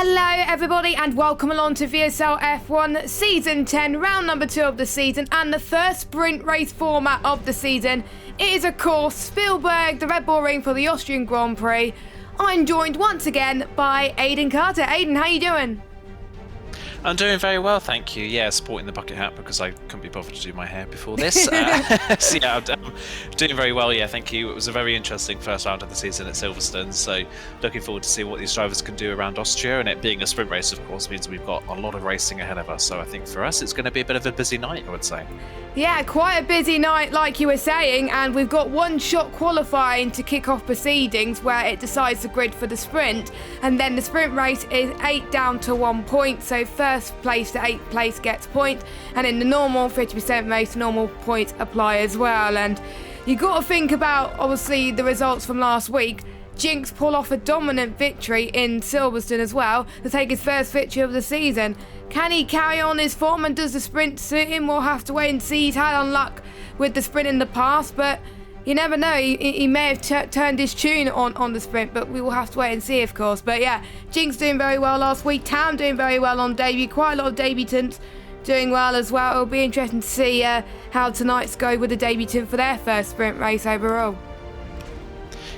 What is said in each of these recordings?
Hello everybody and welcome along to VSL F1 Season 10, round number 2 of the season and the first sprint race format of the season. It is of course Spielberg, the Red Bull Ring for the Austrian Grand Prix. I'm joined once again by Aidan Carter. Aidan, how you doing? I'm doing very well, thank you. Yeah, sporting the bucket hat because I couldn't be bothered to do my hair before this. So yeah, I'm doing very well, yeah, thank you. It was a very interesting first round of the season at Silverstone, so looking forward to see what these drivers can do around Austria, and it being a sprint race, of course, means we've got a lot of racing ahead of us, so I think for us it's going to be a bit of a busy night, I would say. Yeah, quite a busy night like you were saying, and we've got one-shot qualifying to kick off proceedings where it decides the grid for the sprint, and then the sprint race is 8 down to 1 point, so first place to 8th place gets point, and in the normal 50% race, normal points apply as well. And you got to think about obviously the results from last week. Jinx pull off a dominant victory in Silverstone as well to take his first victory of the season. Can he carry on his form, and does the sprint suit him? We'll have to wait and see. He's had unluck with the sprint in the past, but you never know. He may have turned his tune on the sprint, but we will have to wait and see, of course. But yeah, Jinx doing very well last week. Tam doing very well on debut. Quite a lot of debutants doing well as well. It'll be interesting to see how tonight's go with the debutant for their first sprint race overall.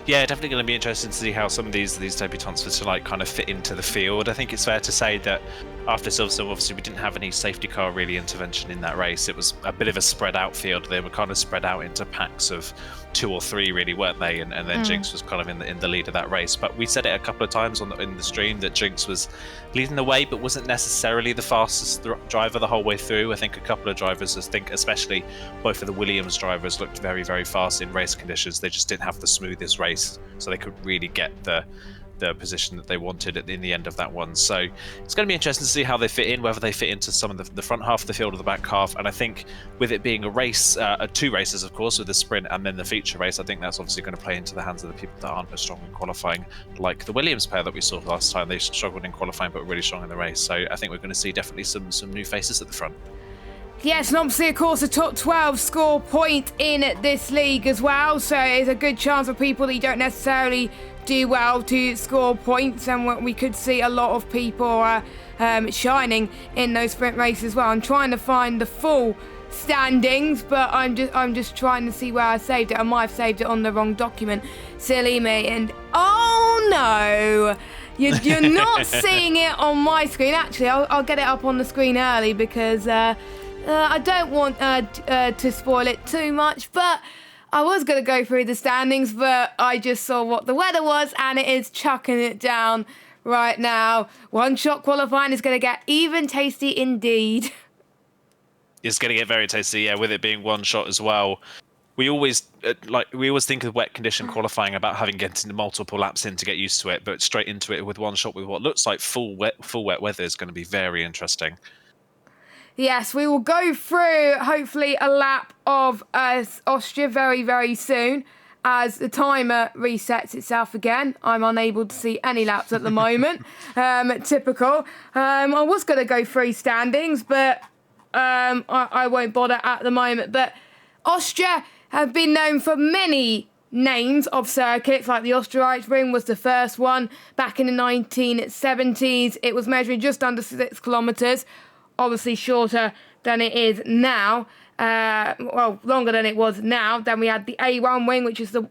Yeah, definitely going to be interesting to see how some of these debutants for tonight kind of fit into the field. I think it's fair to say that after Silverstone, obviously we didn't have any safety car really intervention in that race. It was a bit of a spread out field. They were kind of spread out into packs of 2 or 3 really, weren't they? And then Jinx was kind of in the lead of that race. But we said it a couple of times in the stream that Jinx was leading the way, but wasn't necessarily the fastest driver the whole way through. I think a couple of drivers, especially both of the Williams drivers, looked very, very fast in race conditions. They just didn't have the smoothest race, so they could really get the position that they wanted in the end of that one. So it's going to be interesting to see how they fit in, whether they fit into some of the front half of the field or the back half. And I think with it being a race, 2 races, of course, with the sprint and then the feature race, I think that's obviously going to play into the hands of the people that aren't as strong in qualifying, like the Williams pair that we saw last time. They struggled in qualifying but were really strong in the race. So I think we're going to see definitely some new faces at the front. Yes, and obviously, of course, the top 12 score point in this league as well. So it's a good chance for people that you don't necessarily do well to score points, and we could see a lot of people shining in those sprint races as well. I'm trying to find the full standings, but I'm just trying to see where I saved it. I might have saved it on the wrong document. Silly me. And oh no, you're not seeing it on my screen. Actually, I'll get it up on the screen early because I don't want to spoil it too much, but I was going to go through the standings, but I just saw what the weather was, and it is chucking it down right now. One-shot qualifying is going to get even tasty indeed. It's going to get very tasty, yeah, with it being one shot as well. We always think of wet condition qualifying about having getting multiple laps in to get used to it, but straight into it with one shot with what looks like full wet weather is going to be very interesting. Yes, we will go through, hopefully, a lap of Austria very, very soon as the timer resets itself again. I'm unable to see any laps at the moment. Typical. I was going to go through standings, but I won't bother at the moment. But Austria have been known for many names of circuits, like the Österreich Ring was the first one back in the 1970s. It was measuring just under 6 kilometres. Obviously shorter than it is now, longer than it was now. Then we had the A1 wing, which is the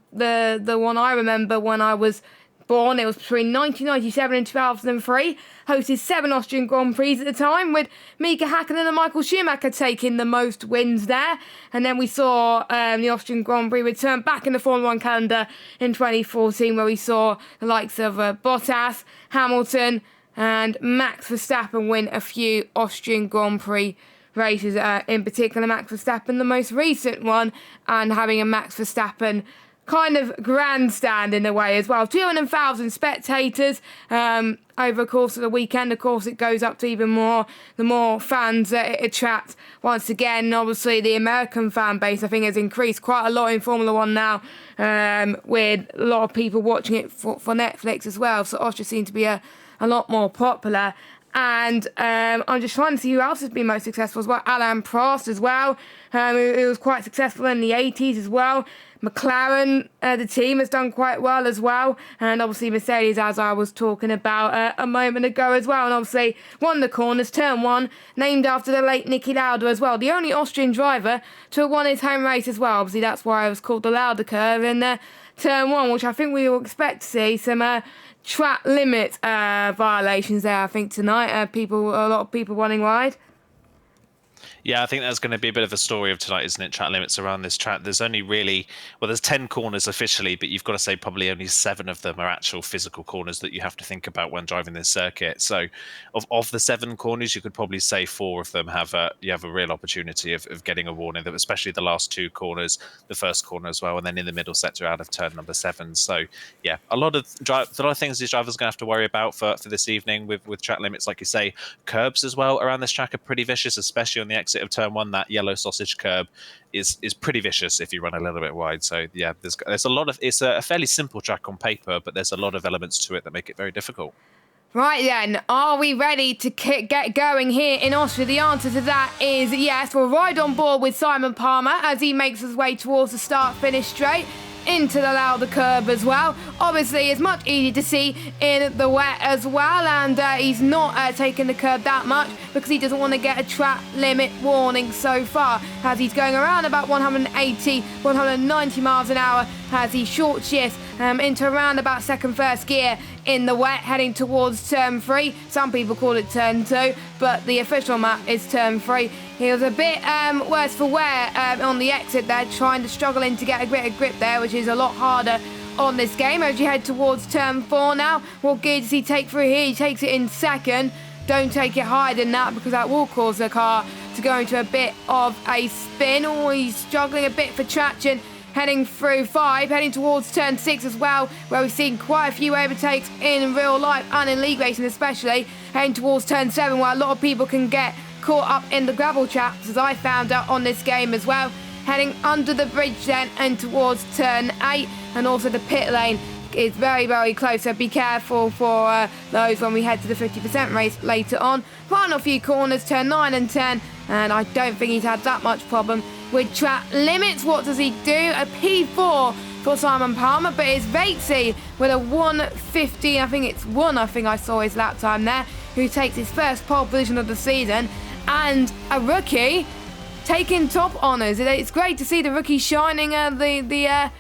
one I remember when I was born. It was between 1997 and 2003. Hosted 7 Austrian Grand Prix at the time, with Mika Häkkinen and Michael Schumacher taking the most wins there. And then we saw the Austrian Grand Prix return back in the Formula 1 calendar in 2014, where we saw the likes of Bottas, Hamilton, and Max Verstappen win a few Austrian Grand Prix races, in particular Max Verstappen, the most recent one, and having a Max Verstappen kind of grandstand in a way as well. 200,000 spectators over the course of the weekend. Of course, it goes up to even more the more fans that it attracts. Once again, obviously, the American fan base, I think, has increased quite a lot in Formula 1 now, with a lot of people watching it for Netflix as well. So Austria seems to be a lot more popular. And I'm just trying to see who else has been most successful as well. Alain Prost as well, who was quite successful in the 80s as well. McLaren, the team, has done quite well as well. And obviously Mercedes, as I was talking about a moment ago as well. And obviously won the corners, turn 1, named after the late Niki Lauda as well. The only Austrian driver to have won his home race as well. Obviously that's why it was called the Lauda curve in turn 1, which I think we will expect to see some track limit violations there, I think, tonight. A lot of people running wide. Yeah, I think that's going to be a bit of a story of tonight, isn't it? Track limits around this track. There's only really, there's 10 corners officially, but you've got to say probably only 7 of them are actual physical corners that you have to think about when driving this circuit. So of the 7 corners, you could probably say 4 of them you have a real opportunity of getting a warning, especially the last 2 corners, the first corner as well, and then in the middle sector out of turn number 7. So yeah, a lot of things these drivers are going to have to worry about for this evening with track limits. Like you say, curbs as well around this track are pretty vicious, especially on the exit of turn 1. That yellow sausage curb is pretty vicious if you run a little bit wide. So yeah, there's a lot of, it's a fairly simple track on paper, but there's a lot of elements to it that make it very difficult. Right then, are we ready to get going here in Austria? The answer to that is yes. We'll ride on board with Simon Palmer as he makes his way towards the start-finish straight into the Lauda curb as well. Obviously, it's much easier to see in the wet as well, and he's not taking the curb that much because he doesn't want to get a track limit warning so far, as he's going around about 180, 190 miles an hour as he short shifts into around about first gear in the wet, heading towards turn 3. Some people call it turn 2, but the official map is turn 3. He was a bit worse for wear on the exit there, struggling to get a bit of grip there, which is a lot harder on this game. As you head towards turn 4 now, what gear does he take through here? He takes it in second. Don't take it higher than that because that will cause the car to go into a bit of a spin. Or he's struggling a bit for traction. Heading through 5, heading towards turn 6 as well, where we've seen quite a few overtakes in real life and in league racing especially. Heading towards turn 7, where a lot of people can get caught up in the gravel traps, as I found out on this game as well. Heading under the bridge then and towards turn 8, and also the pit lane is very, very close, so be careful for those when we head to the 50% race later on. Final few corners, turn 9 and 10, and I don't think he's had that much problem with track limits. What does he do? A P4 for Simon Palmer, but it's Vatesy with a 1:15, I think I saw his lap time there, who takes his first pole position of the season, and a rookie taking top honours. It's great to see the rookie shining the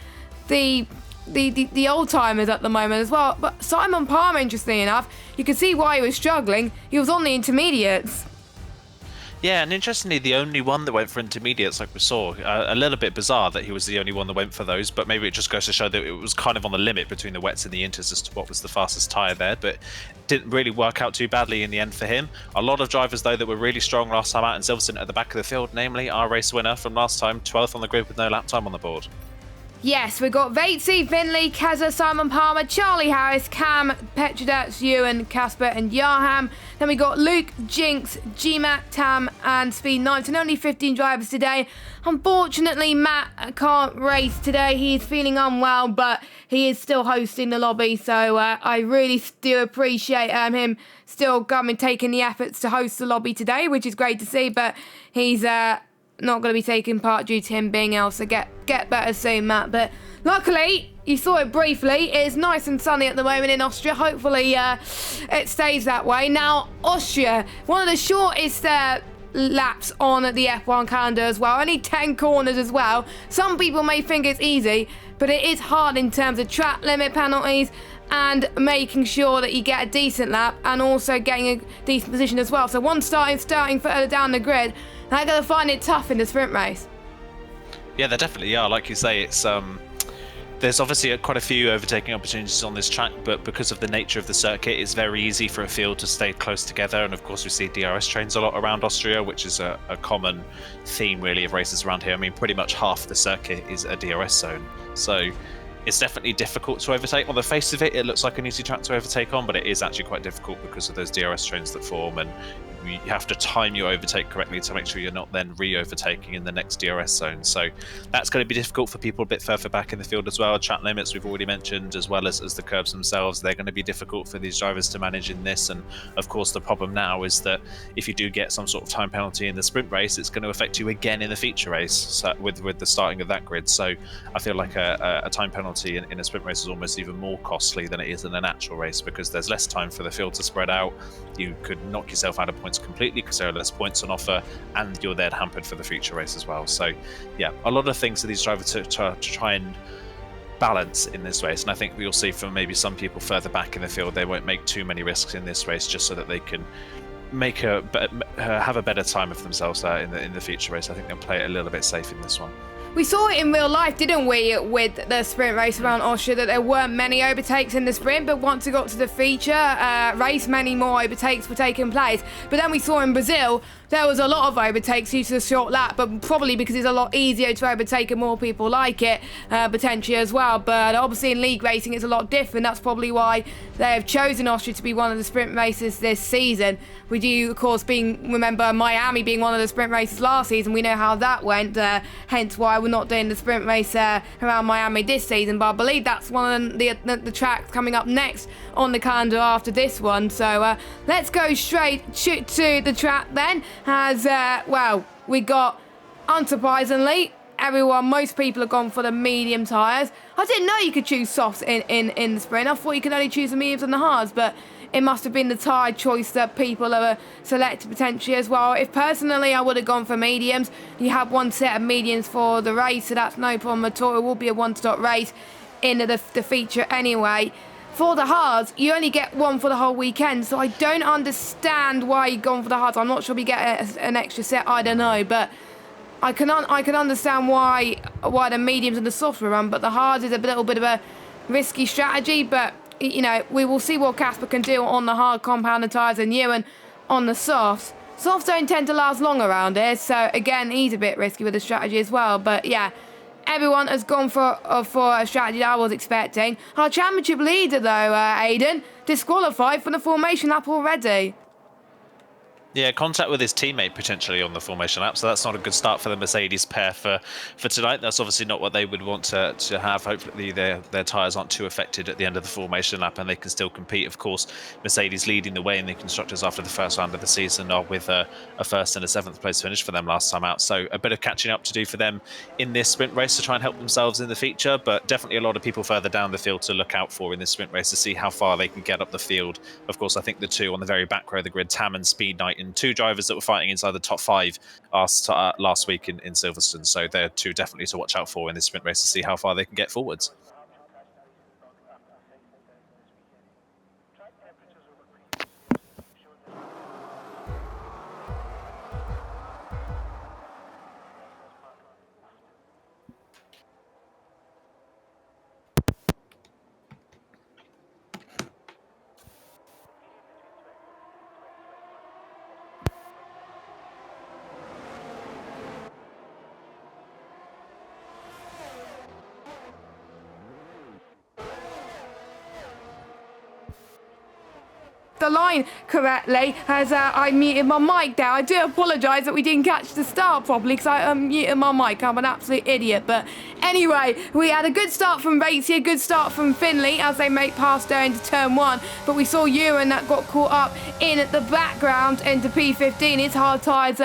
old timers at the moment as well. But Simon Palmer, interestingly enough, you can see why he was struggling. He was on the intermediates. Yeah, and interestingly, the only one that went for intermediates, like we saw, a little bit bizarre that he was the only one that went for those, but maybe it just goes to show that it was kind of on the limit between the wets and the inters as to what was the fastest tyre there, but didn't really work out too badly in the end for him. A lot of drivers, though, that were really strong last time out in Silverstone at the back of the field, namely our race winner from last time, 12th on the grid with no lap time on the board. Yes, we've got Vatesy, Finley, Keza, Simon Palmer, Charlie Harris, Cam, Petrodats, Ewan, Casper and Yarham. Then we got Luke, Jinx, GMAT, Tam and Speed 9. And only 15 drivers today. Unfortunately, Matt can't race today. He's feeling unwell, but he is still hosting the lobby. So I really do appreciate him still taking the efforts to host the lobby today, which is great to see. But he's not going to be taking part due to him being ill, so get better soon, Matt. But luckily, you saw it briefly. It is nice and sunny at the moment in Austria. Hopefully, it stays that way. Now, Austria, one of the shortest laps on the F1 calendar as well. Only 10 corners as well. Some people may think it's easy, but it is hard in terms of track limit penalties and making sure that you get a decent lap and also getting a decent position as well. So one starting further down the grid, they're going to find it tough in the sprint race. Yeah, they definitely are. Like you say, it's there's obviously quite a few overtaking opportunities on this track, but because of the nature of the circuit, it's very easy for a field to stay close together. And of course, we see DRS trains a lot around Austria, which is a common theme really of races around here. I mean, pretty much half the circuit is a DRS zone. So it's definitely difficult to overtake. On the face of it, it looks like an easy track to overtake on, but it is actually quite difficult because of those DRS trains that form, and you have to time your overtake correctly to make sure you're not then re-overtaking in the next DRS zone. So that's going to be difficult for people a bit further back in the field as well. Track limits we've already mentioned, as well as the curbs themselves, they're going to be difficult for these drivers to manage in this. And of course the problem now is that if you do get some sort of time penalty in the sprint race, it's going to affect you again in the feature race, so with the starting of that grid. So I feel like a time penalty in a sprint race is almost even more costly than it is in a natural race, because there's less time for the field to spread out. You could knock yourself out of points completely because there are less points on offer, and you're then hampered for the future race as well. So yeah, a lot of things for these drivers to try and balance in this race, and I think we'll see from maybe some people further back in the field, they won't make too many risks in this race just so that they can have a better time of themselves in the future race. I think they'll play it a little bit safe in this one. We saw it in real life, didn't we, with the sprint race around Austria, that there weren't many overtakes in the sprint, but once it got to the feature race, many more overtakes were taking place. But then we saw in Brazil, there was a lot of overtakes due to the short lap, but probably because it's a lot easier to overtake and more people like it, potentially as well. But obviously in league racing it's a lot different. That's probably why they have chosen Austria to be one of the sprint races this season. We do, of course, remember Miami being one of the sprint races last season. We know how that went, hence why we're not doing the sprint race around Miami this season. But I believe that's one of the tracks coming up next on the calendar after this one. So let's go straight to the track then. As well, we got, unsurprisingly, most people have gone for the medium tyres. I didn't know you could choose softs in the sprint. I thought you could only choose the mediums and the hards, but it must have been the tyre choice that people have selected potentially as well. If personally I would have gone for mediums, you have one set of mediums for the race, so that's no problem at all. It will be a one-stop race in the feature anyway. For the hards, you only get one for the whole weekend, so I don't understand why you've gone for the hards. I'm not sure if you get an extra set, I don't know, but I can understand why the mediums and the softs were run, but the hards is a little bit of a risky strategy. But you know, we will see what Casper can do on the hard compounded tyres and Ewan on the softs. Softs don't tend to last long around here, so again, he's a bit risky with the strategy as well. But yeah, everyone has gone for a strategy that I was expecting. Our championship leader, though, Aiden, disqualified for the formation lap already. Yeah, contact with his teammate potentially on the formation lap, so that's not a good start for the Mercedes pair for tonight. That's obviously not what they would want to have. Hopefully their tyres aren't too affected at the end of the formation lap and they can still compete. Of course, Mercedes leading the way in the constructors after the first round of the season are with a first and a 7th place finish for them last time out. So a bit of catching up to do for them in this sprint race to try and help themselves in the feature, but definitely a lot of people further down the field to look out for in this sprint race to see how far they can get up the field. Of course, I think the two on the very back row of the grid, Tam and Speed Knight, and two drivers that were fighting inside the top 5 last week in Silverstone. So they're two definitely to watch out for in this sprint race to see how far they can get forwards. The line correctly as I muted my mic there. I do apologise that we didn't catch the start properly because I muted my mic. I'm an absolute idiot. But anyway, we had a good start from Racey, a good start from Finley as they make past there into turn 1. But we saw Ewan that got caught up in the background into P15. His hard tyres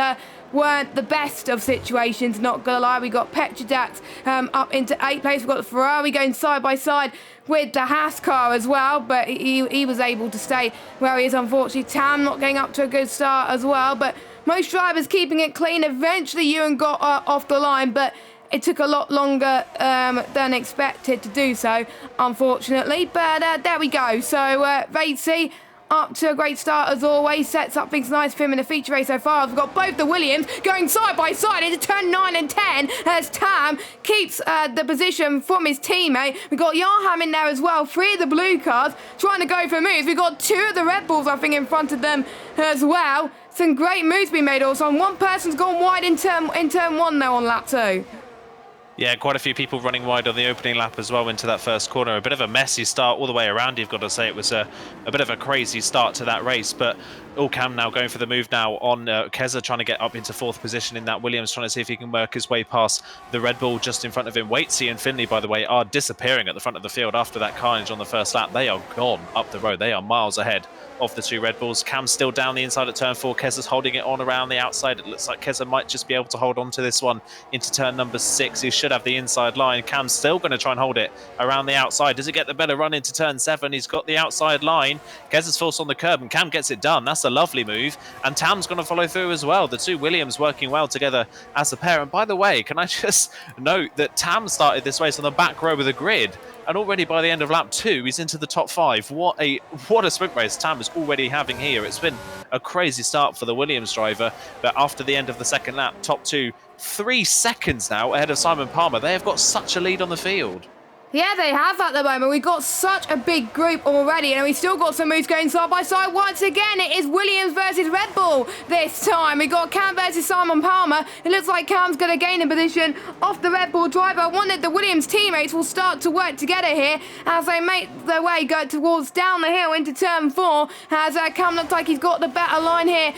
weren't the best of situations, not gonna lie. We got Petrodax up into 8th place. We've got the Ferrari going side by side with the Haas car as well, but he was able to stay where he is. Unfortunately, Tam not getting up to a good start as well, but most drivers keeping it clean. Eventually Ewan got off the line, but it took a lot longer than expected to do so, unfortunately. But there we go. So Racey up to a great start as always, sets up things nice for him in the feature race so far. We've got both the Williams going side by side into turn 9 and 10 as Tam keeps the position from his teammate. We've got Yarham in there as well, 3 of the blue cars trying to go for moves. We've got 2 of the Red Bulls, I think, in front of them as well. Some great moves being made also, and one person's gone wide in turn 1 now on lap 2. Yeah, quite a few people running wide on the opening lap as well into that first corner. A bit of a messy start all the way around. You've got to say it was a bit of a crazy start to that race, but Cam now going for the move now on Keza, trying to get up into 4th position in that. Williams trying to see if he can work his way past the Red Bull just in front of him. Waitsy and Finley, by the way, are disappearing at the front of the field after that carnage on the first lap. They are gone up the road. They are miles ahead of the 2 Red Bulls. Cam's still down the inside at turn 4. Keza's holding it on around the outside. It looks like Keza might just be able to hold on to this one into turn number 6. He should have the inside line. Cam's still going to try and hold it around the outside. Does he get the better run into turn 7? He's got the outside line. Keza's forced on the curb and Cam gets it done. That's a lovely move. And Tam's going to follow through as well. The 2 Williams working well together as a pair. And by the way, can I just note that Tam started this race on the back row of the grid, and already by the end of lap 2 he's into the top 5. What a sprint race Tam is already having here. It's been a crazy start for the Williams driver, but after the end of the second lap, top 2 3 seconds now ahead of Simon Palmer. They have got such a lead on the field. Yeah, they have at the moment. We've got such a big group already, and we've still got some moves going side by side. Once again, it is Williams versus Red Bull this time. We've got Cam versus Simon Palmer. It looks like Cam's going to gain a position off the Red Bull driver. I wonder if the Williams teammates will start to work together here as they make their way go towards down the hill into turn 4. As Cam looks like he's got the better line here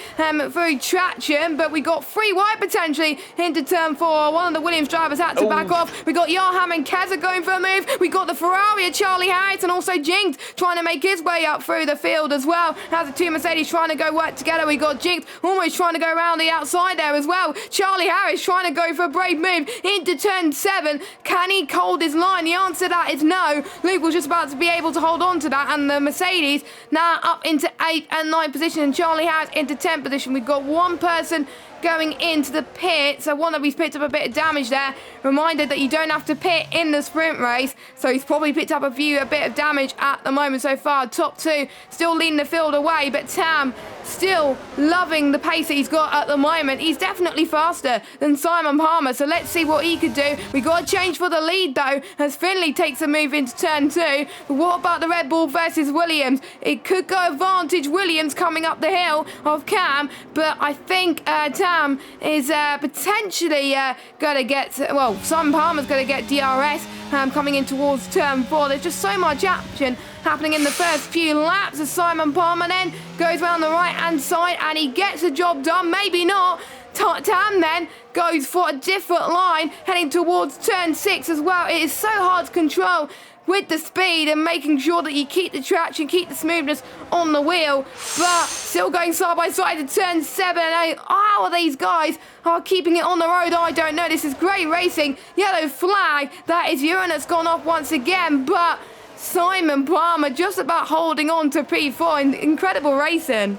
through traction, but we got 3 wide potentially into turn 4. One of the Williams drivers had to back off. We got Yarham and Keza going for a move. We got the Ferrari of Charlie Harris and also Jinx trying to make his way up through the field as well. As the 2 Mercedes trying to go work together, we got Jinx almost trying to go around the outside there as well. Charlie Harris trying to go for a brave move into turn 7. Can he hold his line? The answer to that is no. Luke was just about to be able to hold on to that, and the Mercedes now up into 8th and 9th position, and Charlie Harris into 10th position. We've got one person going into the pit, so one of these picked up a bit of damage there. Reminded that you don't have to pit in the sprint race, so he's probably picked up a bit of damage at the moment so far. Top 2 still leading the field away, but Tam still loving the pace that he's got at the moment. He's definitely faster than Simon Palmer, so let's see what he could do. We got a change for the lead though, as Finley takes a move into turn 2. But what about the Red Bull versus Williams? It could go advantage Williams coming up the hill of Cam, but I think Tam is potentially going to get, Simon Palmer's going to get DRS coming in towards turn 4. There's just so much action happening in the first few laps as Simon Palmer then goes around the right hand side and he gets the job done. Maybe not. Tam then goes for a different line heading towards turn 6 as well. It is so hard to control with the speed and making sure that you keep the traction, keep the smoothness on the wheel, but still going side by side to turn 7 and 8. How these guys are keeping it on the road, I don't know. This is great racing. Yellow flag. That is Uranus gone off once again, but Simon Palmer just about holding on to P4. Incredible racing.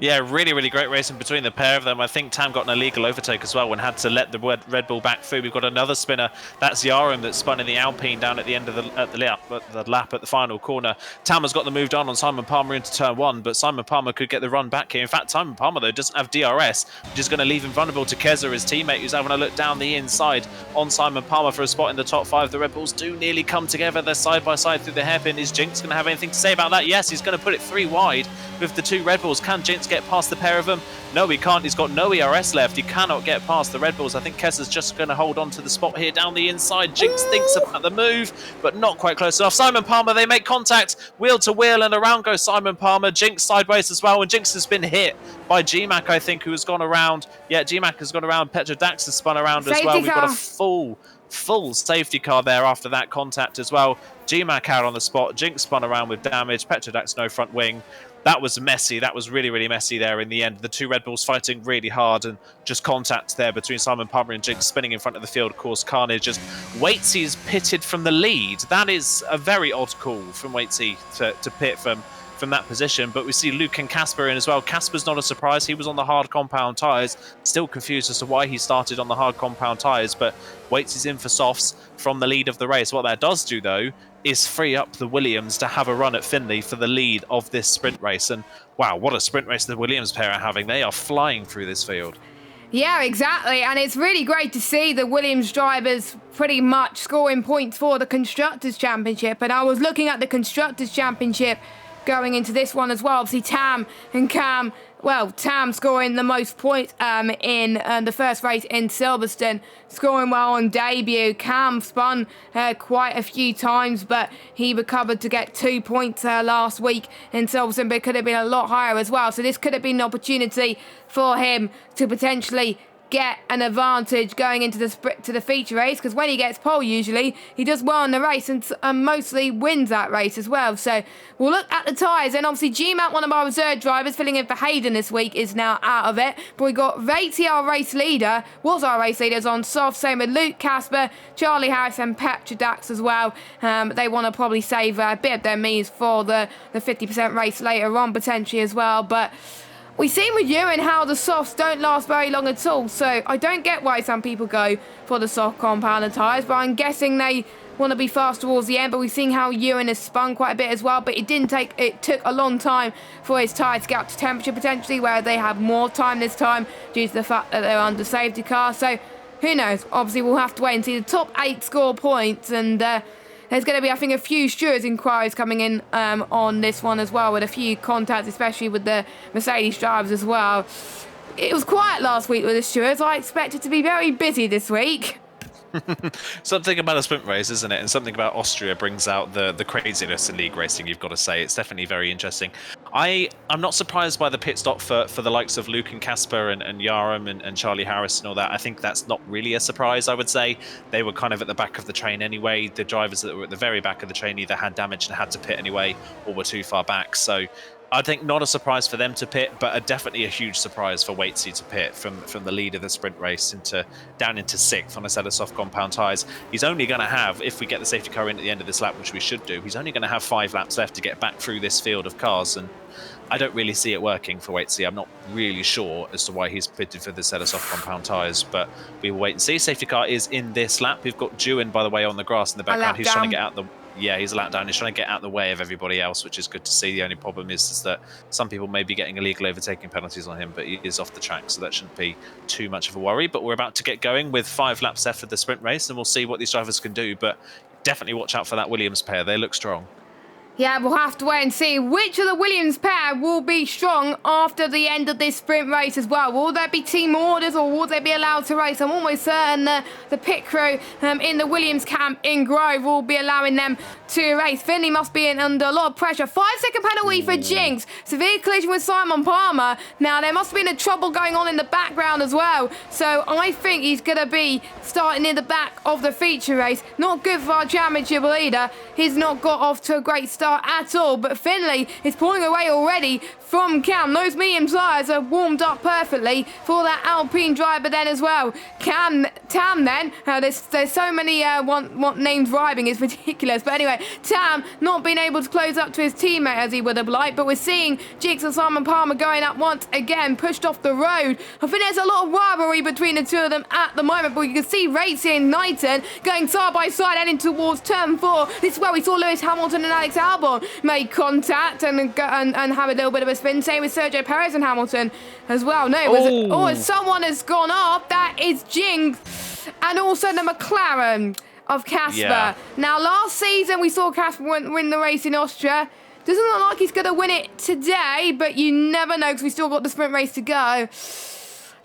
Yeah, really, really great racing between the pair of them. I think Tam got an illegal overtake as well and had to let the Red Bull back through. We've got another spinner. That's Yarum that spun in the Alpine down at the end of the lap at the final corner. Tam has got the move done on Simon Palmer into turn 1, but Simon Palmer could get the run back here. In fact, Simon Palmer, though, doesn't have DRS, which is going to leave him vulnerable to Keza, his teammate, who's having a look down the inside on Simon Palmer for a spot in the top 5. The Red Bulls do nearly come together. They're side by side through the hairpin. Is Jinx going to have anything to say about that? Yes, he's going to put it 3 wide with the 2 Red Bulls. Can Jinx get past the pair of them? No, he can't. He's got no ERS left. He cannot get past the Red Bulls. I think Keza's just going to hold on to the spot here down the inside. Jinx thinks about the move, but not quite close enough. Simon Palmer, they make contact. Wheel to wheel, and around goes Simon Palmer. Jinx sideways as well, and Jinx has been hit by GMAC, I think, who has gone around. Yeah, GMAC has gone around. Petra Dax has spun around as well. We've got a full safety car there after that contact as well. GMAC out on the spot. Jinx spun around with damage. Petra Dax no front wing. That was messy. That was really, really messy there in the end. The 2 Red Bulls fighting really hard, and just contact there between Simon Palmer and Jinx spinning in front of the field caused carnage. Just Waitsey's pitted from the lead. That is a very odd call from Waitsey to pit from that position, but we see Luke and Casper in as well. Casper's not a surprise. He was on the hard compound tyres. Still confused as to why he started on the hard compound tyres, but Waitsey's in for softs from the lead of the race. What that does do, though, is free up the Williams to have a run at Finley for the lead of this sprint race. And wow, what a sprint race the Williams pair are having. They are flying through this field. Yeah, exactly. And it's really great to see the Williams drivers pretty much scoring points for the Constructors' Championship. And I was looking at the Constructors' Championship going into this one as well. Obviously, Tam and Cam well, Tam scoring the most points in the first race in Silverstone, scoring well on debut. Cam spun quite a few times, but he recovered to get 2 points last week in Silverstone, but it could have been a lot higher as well. So this could have been an opportunity for him to potentially get an advantage going into the feature race, because when he gets pole, usually he does well in the race and mostly wins that race as well. So we'll look at the tyres, and obviously GMAT, one of our reserve drivers filling in for Hayden this week, is now out of it, but we got Ratey, our race leader, was our race leaders on soft, same with Luke Casper, Charlie Harris and Petra Dax as well. They want to probably save a bit of their means for the 50% race later on potentially as well. But we've seen with Ewan how the softs don't last very long at all, so I don't get why some people go for the soft compounder tyres, but I'm guessing they want to be fast towards the end. But we've seen how Ewan has spun quite a bit as well, but it took a long time for his tyre to get up to temperature potentially, where they have more time this time due to the fact that they're under safety car. So who knows? Obviously we'll have to wait and see. The top 8 score points, and there's going to be, I think, a few stewards' inquiries coming in on this one as well, with a few contacts, especially with the Mercedes drivers as well. It was quiet last week with the stewards. I expect it to be very busy this week. Something about a sprint race, isn't it? And something about Austria brings out the craziness in league racing, you've got to say. It's definitely very interesting. I'm not surprised by the pit stop for the likes of Luke and Casper and Yaram and Charlie Harris and all that. I think that's not really a surprise, I would say. They were kind of at the back of the train anyway. The drivers that were at the very back of the train either had damage and had to pit anyway, or were too far back. So I think not a surprise for them to pit, but definitely a huge surprise for Waitsy to pit from the lead of the sprint race down into 6th on a set of soft compound tyres. He's only going to have, if we get the safety car in at the end of this lap, which we should do, he's only going to have 5 laps left to get back through this field of cars, and I don't really see it working for Waitsy. I'm not really sure as to why he's pitted for this set of soft compound tyres, but we will wait and see. Safety car is in this lap. We've got Dewan, by the way, on the grass in the background. He's trying to get out the... Yeah, he's a lap down. He's trying to get out of the way of everybody else, which is good to see. The only problem is that some people may be getting illegal overtaking penalties on him, but he is off the track, so that shouldn't be too much of a worry. But we're about to get going with 5 laps left of the sprint race, and we'll see what these drivers can do. But definitely watch out for that Williams pair. They look strong. Yeah, we'll have to wait and see which of the Williams pair will be strong after the end of this sprint race as well. Will there be team orders, or will they be allowed to race? I'm almost certain the pit crew in the Williams camp in Grove will be allowing them to race. Finley must be under a lot of pressure. 5-second penalty for Jinx. Severe collision with Simon Palmer. Now, there must have been a trouble going on in the background as well. So I think he's going to be starting in the back of the feature race. Not good for our championship leader. He's not got off to a great start at all, but Finley is pulling away already from Cam. Those medium tyres are warmed up perfectly for that Alpine driver then as well. Tam then, there's so many names rhyming, is ridiculous, but anyway, Tam not being able to close up to his teammate as he would have liked, but we're seeing Jinx and Simon Palmer going up once again, pushed off the road. I think there's a lot of rivalry between the two of them at the moment, but you can see Racing and Knighton going side by side heading towards turn 4. This is where we saw Lewis Hamilton and Alex Albon made contact and have a little bit of a spin. Same with Sergio Perez and Hamilton as well. No, someone has gone off. That is Jinx, and also the McLaren of Casper. Yeah. Now, last season we saw Casper win the race in Austria. Doesn't look like he's going to win it today, but you never know, because we still got the sprint race to go.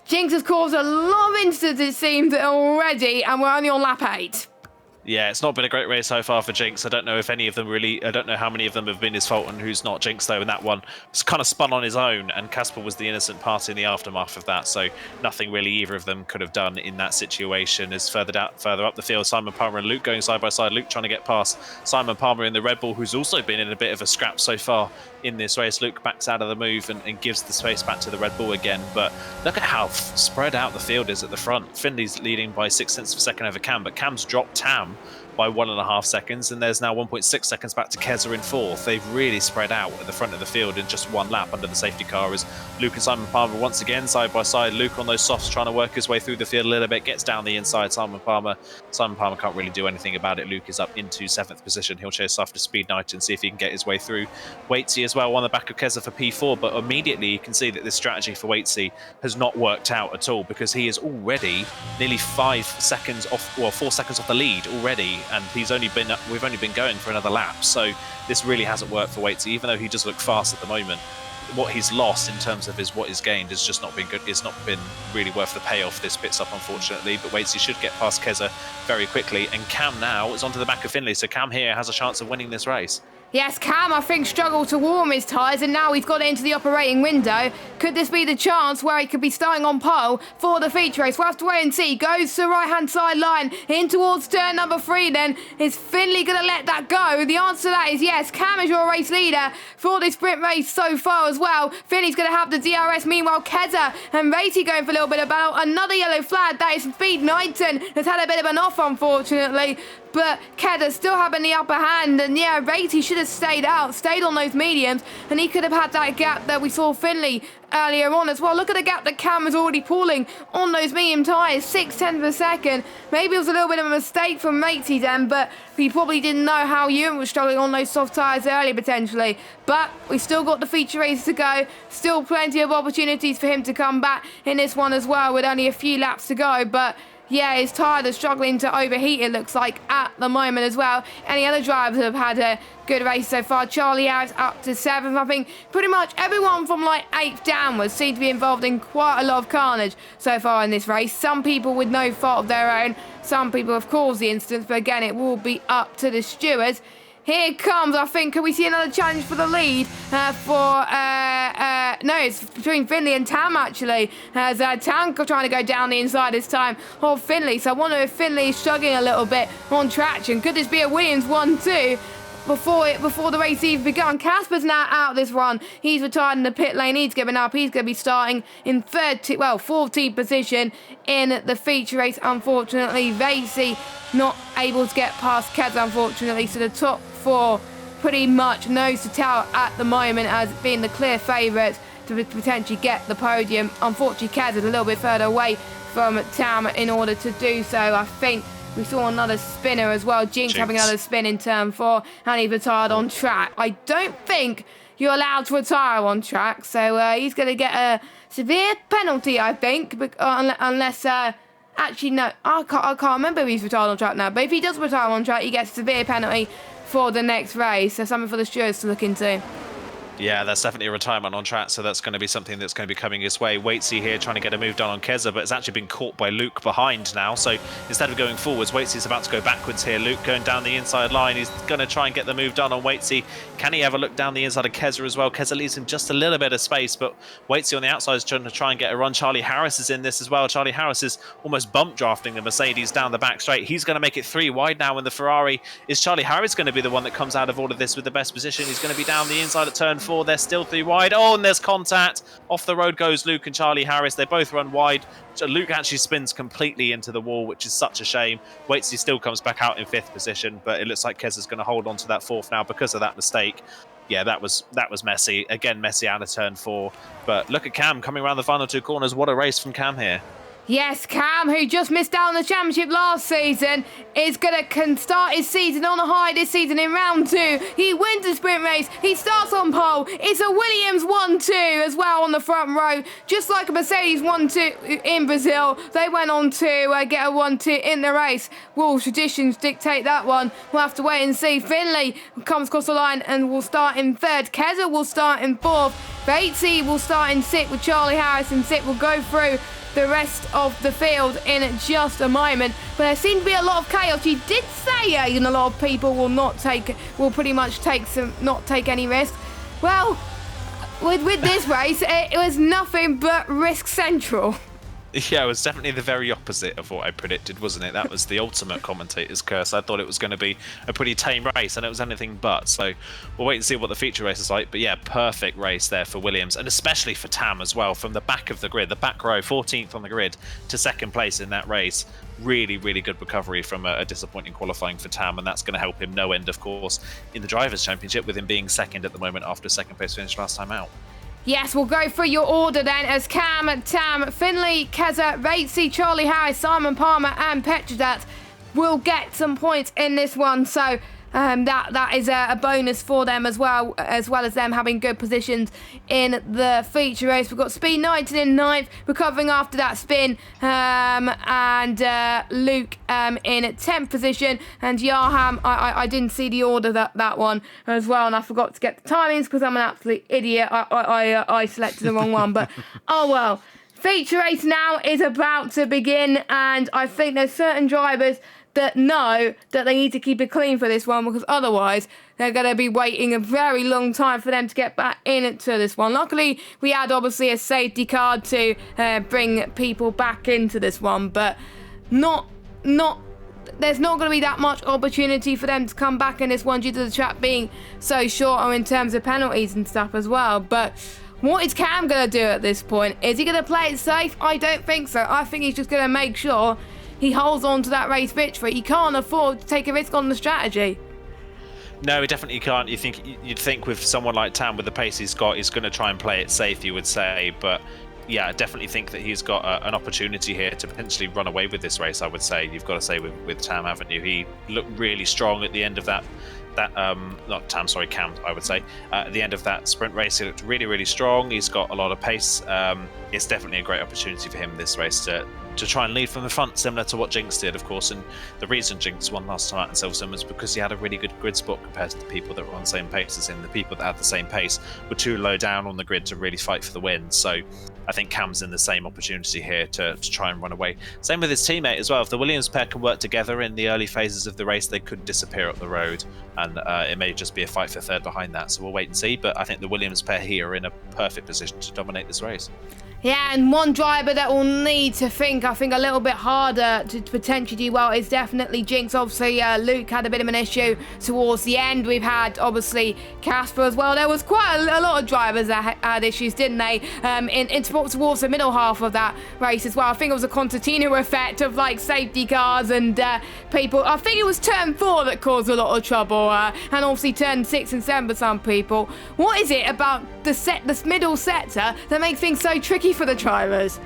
Jinx has caused a lot of incidents, it seems, already, and we're only on lap 8. Yeah, it's not been a great race so far for Jinx. I don't know if any of them really... I don't know how many of them have been his fault and who's not. Jinx, though, in that one was kind of spun on his own, and Casper was the innocent party in the aftermath of that, so nothing really either of them could have done in that situation. As further up the field, Simon Palmer and Luke going side by side. Luke trying to get past Simon Palmer in the Red Bull, who's also been in a bit of a scrap so far in this race. Luke backs out of the move and gives the space back to the Red Bull again, but look at how spread out the field is at the front. Finley's leading by 0.6 of a second over Cam, but Cam's dropped Tam by 1.5 seconds, and there's now 1.6 seconds back to Keza in 4th. They've really spread out at the front of the field in just one lap under the safety car, as Luke and Simon Palmer once again side by side. Luke on those softs trying to work his way through the field a little bit, gets down the inside. Simon Palmer can't really do anything about it. Luke is up into 7th position. He'll chase after Speed Knight and see if he can get his way through. Waitsy as well on the back of Keza for P4, but immediately you can see that this strategy for Waitsy has not worked out at all, because he is already nearly 5 seconds off, well, 4 seconds off the lead already, and we've only been going for another lap. So this really hasn't worked for Waitsy, even though he does look fast at the moment. what he's lost in terms of what he's gained has just not been good. It's not been really worth the payoff this pit stop, unfortunately. But Waitsy should get past Keza very quickly, and Cam now is onto the back of Finley, so Cam here has a chance of winning this race. Yes, Cam, I think, struggled to warm his tyres, and now he's got it into the operating window. Could this be the chance where he could be starting on pole for the feature race? We'll have to wait and see. Goes to the right-hand side line, in towards turn number 3 then. Is Finley going to let that go? The answer to that is yes. Cam is your race leader for this sprint race so far as well. Finley's going to have the DRS. Meanwhile, Keza and Ratey going for a little bit of battle. Another yellow flag. That is Speed Knighton has had a bit of an off, unfortunately. But Keda still having the upper hand, and yeah, Ratey should have stayed on those mediums, and he could have had that gap that we saw Finley earlier on as well. Look at the gap that Cam was already pulling on those medium tyres, 6/10 of a second. Maybe it was a little bit of a mistake from Ratey then, but he probably didn't know how Ewan was struggling on those soft tyres earlier potentially. But we still got the feature race to go, still plenty of opportunities for him to come back in this one as well, with only a few laps to go. But yeah, his tyre is struggling to overheat, it looks like, at the moment as well. Any other drivers have had a good race so far. Charlie Harris up to 7th. I think pretty much everyone from like 8th downwards seem to be involved in quite a lot of carnage so far in this race. Some people with no fault of their own. Some people have caused the incidents, but again, it will be up to the stewards. Here it comes, I think. Can we see another challenge for the lead? No, it's between Finley and Tam, actually. As Tam trying to go down the inside this time of Finley. So I wonder if Finley is struggling a little bit on traction. Could this be a Williams 1-2? Before the race even begun? Casper's now out this run. He's retired in the pit lane. He's giving up. He's going to be starting in 14th position in the feature race. Unfortunately, Vasey not able to get past Kez, unfortunately. So the top 4 pretty much nose to tail at the moment as being the clear favourites to potentially get the podium. Unfortunately, Kez is a little bit further away from Tam in order to do so. I think we saw another spinner as well. Jinx having another spin in turn 4, and he retired on track. I don't think you're allowed to retire on track, so he's going to get a severe penalty, I think, unless... actually, no, I can't remember if he's retired on track now, but if he does retire on track, he gets a severe penalty for the next race, so something for the stewards to look into. Yeah, that's definitely a retirement on track, so that's going to be something that's going to be coming his way. Waitsy here trying to get a move done on Keza, but it's actually been caught by Luke behind now. So instead of going forwards, Waitsy's about to go backwards here. Luke going down the inside line. He's going to try and get the move done on Waitsy. Can he have a look down the inside of Keza as well? Keza leaves him just a little bit of space, but Waitsy on the outside is trying to try and get a run. Charlie Harris is in this as well. Charlie Harris is almost bump drafting the Mercedes down the back straight. He's going to make it 3 wide now in the Ferrari. Is Charlie Harris going to be the one that comes out of all of this with the best position? He's going to be down the inside at turn 4. They're still 3 wide. Oh, and there's contact. Off the road goes Luke and Charlie Harris. They both run wide. Luke actually spins completely into the wall, which is such a shame. Waitsy still comes back out in 5th position, but it looks like Keza's going to hold on to that 4th now because of that mistake. Yeah, that was messy. Again, messy out of turn 4. But look at Cam coming around the final 2 corners. What a race from Cam here. Yes, Cam, who just missed out on the championship last season, is going to start his season on a high this season in round 2. He wins the sprint race. He starts on pole. It's a Williams 1-2 as well on the front row. Just like a Mercedes 1-2 in Brazil, they went on to get a 1-2 in the race. Well, traditions dictate that one. We'll have to wait and see. Finley comes across the line and will start in 3rd. Keza will start in 4th. Batesy will start in 6th with Charlie Harris in 6th. Will go through the rest of the field in just a moment, but there seemed to be a lot of chaos. He did say a lot of people will pretty much not take any risks. Well, with this race, it was nothing but risk central. Yeah, it was definitely the very opposite of what I predicted, wasn't it? That was the ultimate commentator's curse. I thought it was going to be a pretty tame race, and it was anything but. So we'll wait and see what the feature race is like. But yeah, perfect race there for Williams, and especially for Tam as well. From the back of the grid, the back row, 14th on the grid to 2nd place in that race. Really, really good recovery from a disappointing qualifying for Tam, and that's going to help him no end, of course, in the Drivers' Championship, with him being 2nd at the moment after a 2nd place finish last time out. Yes, we'll go through your order then as Cam, Tam, Finley, Keza, Ratesy, Charlie Harris, Simon Palmer and Petrodat will get some points in this one. So that is a bonus for them as well as them having good positions in the feature race. We've got Speed 19 in 9th, recovering after that spin, and Luke in 10th position, and Yarham, I didn't see the order that one as well, and I forgot to get the timings because I'm an absolute idiot. I selected the wrong one, but oh well. Feature race now is about to begin, and I think there's certain drivers that know that they need to keep it clean for this one, because otherwise they're going to be waiting a very long time for them to get back into this one. Luckily, we had obviously a safety card to bring people back into this one, but there's not going to be that much opportunity for them to come back in this one due to the track being so short, or in terms of penalties and stuff as well. But what is Cam going to do at this point? Is he going to play it safe? I don't think so. I think he's just going to make sure he holds on to that race victory. He can't afford to take a risk on the strategy. No, he definitely can't. You'd think with someone like Tam, with the pace he's got, he's going to try and play it safe, you would say. But yeah, I definitely think that he's got an opportunity here to potentially run away with this race, I would say. You've got to say with Tam, haven't you? He looked really strong at the end of Cam, I would say. At the end of that sprint race, he looked really, really strong. He's got a lot of pace. It's definitely a great opportunity for him this race to try and lead from the front, similar to what Jinx did, of course. And the reason Jinx won last time out in Silverstone was because he had a really good grid spot compared to the people that were on the same pace as him. The people that had the same pace were too low down on the grid to really fight for the win. So I think Cam's in the same opportunity here to try and run away. Same with his teammate as well. If the Williams pair can work together in the early phases of the race, they could disappear up the road, and it may just be a fight for third behind that. So we'll wait and see. But I think the Williams pair here are in a perfect position to dominate this race. Yeah, and one driver that will need to think, I think, a little bit harder to potentially do well is definitely Jinx. Obviously, Luke had a bit of an issue towards the end. We've had, obviously, Casper as well. There was quite a lot of drivers that had issues, didn't they, towards the middle half of that race as well. I think it was a concertina effect of, like, safety cars and people. I think it was turn 4 that caused a lot of trouble, and obviously turn 6 and 7 for some people. What is it about this middle sector that makes things so tricky for the drivers?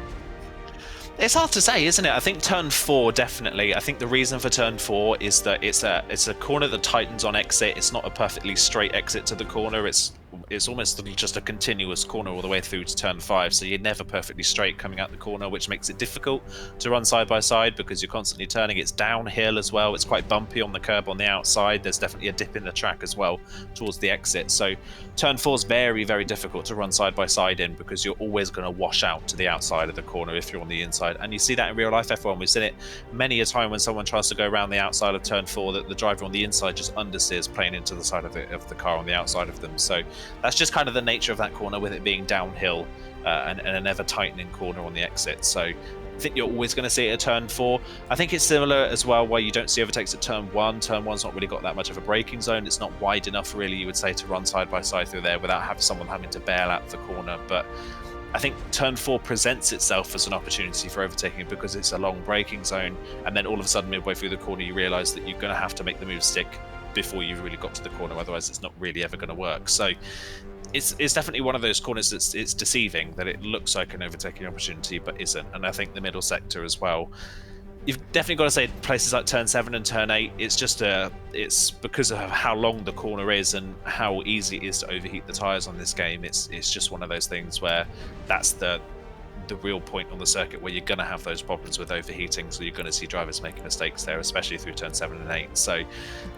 It's hard to say, isn't it? I think turn 4 definitely. I think the reason for turn 4 is that it's a corner that tightens on exit. It's not a perfectly straight exit to the corner. It's almost just a continuous corner all the way through to turn 5, so you're never perfectly straight coming out the corner, which makes it difficult to run side by side because you're constantly turning. It's downhill as well. It's quite bumpy on the curb on the outside. There's definitely a dip in the track as well towards the exit. So turn 4 is very, very difficult to run side by side in because you're always going to wash out to the outside of the corner if you're on the inside. And you see that in real life F1. We've seen it many a time when someone tries to go around the outside of turn 4, that the driver on the inside just understeers, playing into the side of the car on the outside of them. So that's just kind of the nature of that corner, with it being downhill and an ever tightening corner on the exit. So I think you're always going to see it at turn 4. I think it's similar as well why you don't see overtakes at turn 1. Turn 1's not really got that much of a braking zone. It's not wide enough, really, you would say, to run side by side through there without someone having to bail out the corner. But I think turn 4 presents itself as an opportunity for overtaking because it's a long braking zone, and then all of a sudden midway through the corner you realise that you're going to have to make the move stick before you've really got to the corner, otherwise it's not really ever going to work. So it's definitely one of those corners that's it's deceiving, that it looks like an overtaking opportunity but isn't. And I think the middle sector as well, you've definitely got to say places like turn 7 and turn 8, it's because of how long the corner is and how easy it is to overheat the tyres on this game. It's just one of those things where that's the real point on the circuit where you're going to have those problems with overheating, so you're going to see drivers making mistakes there, especially through turn 7 and 8. So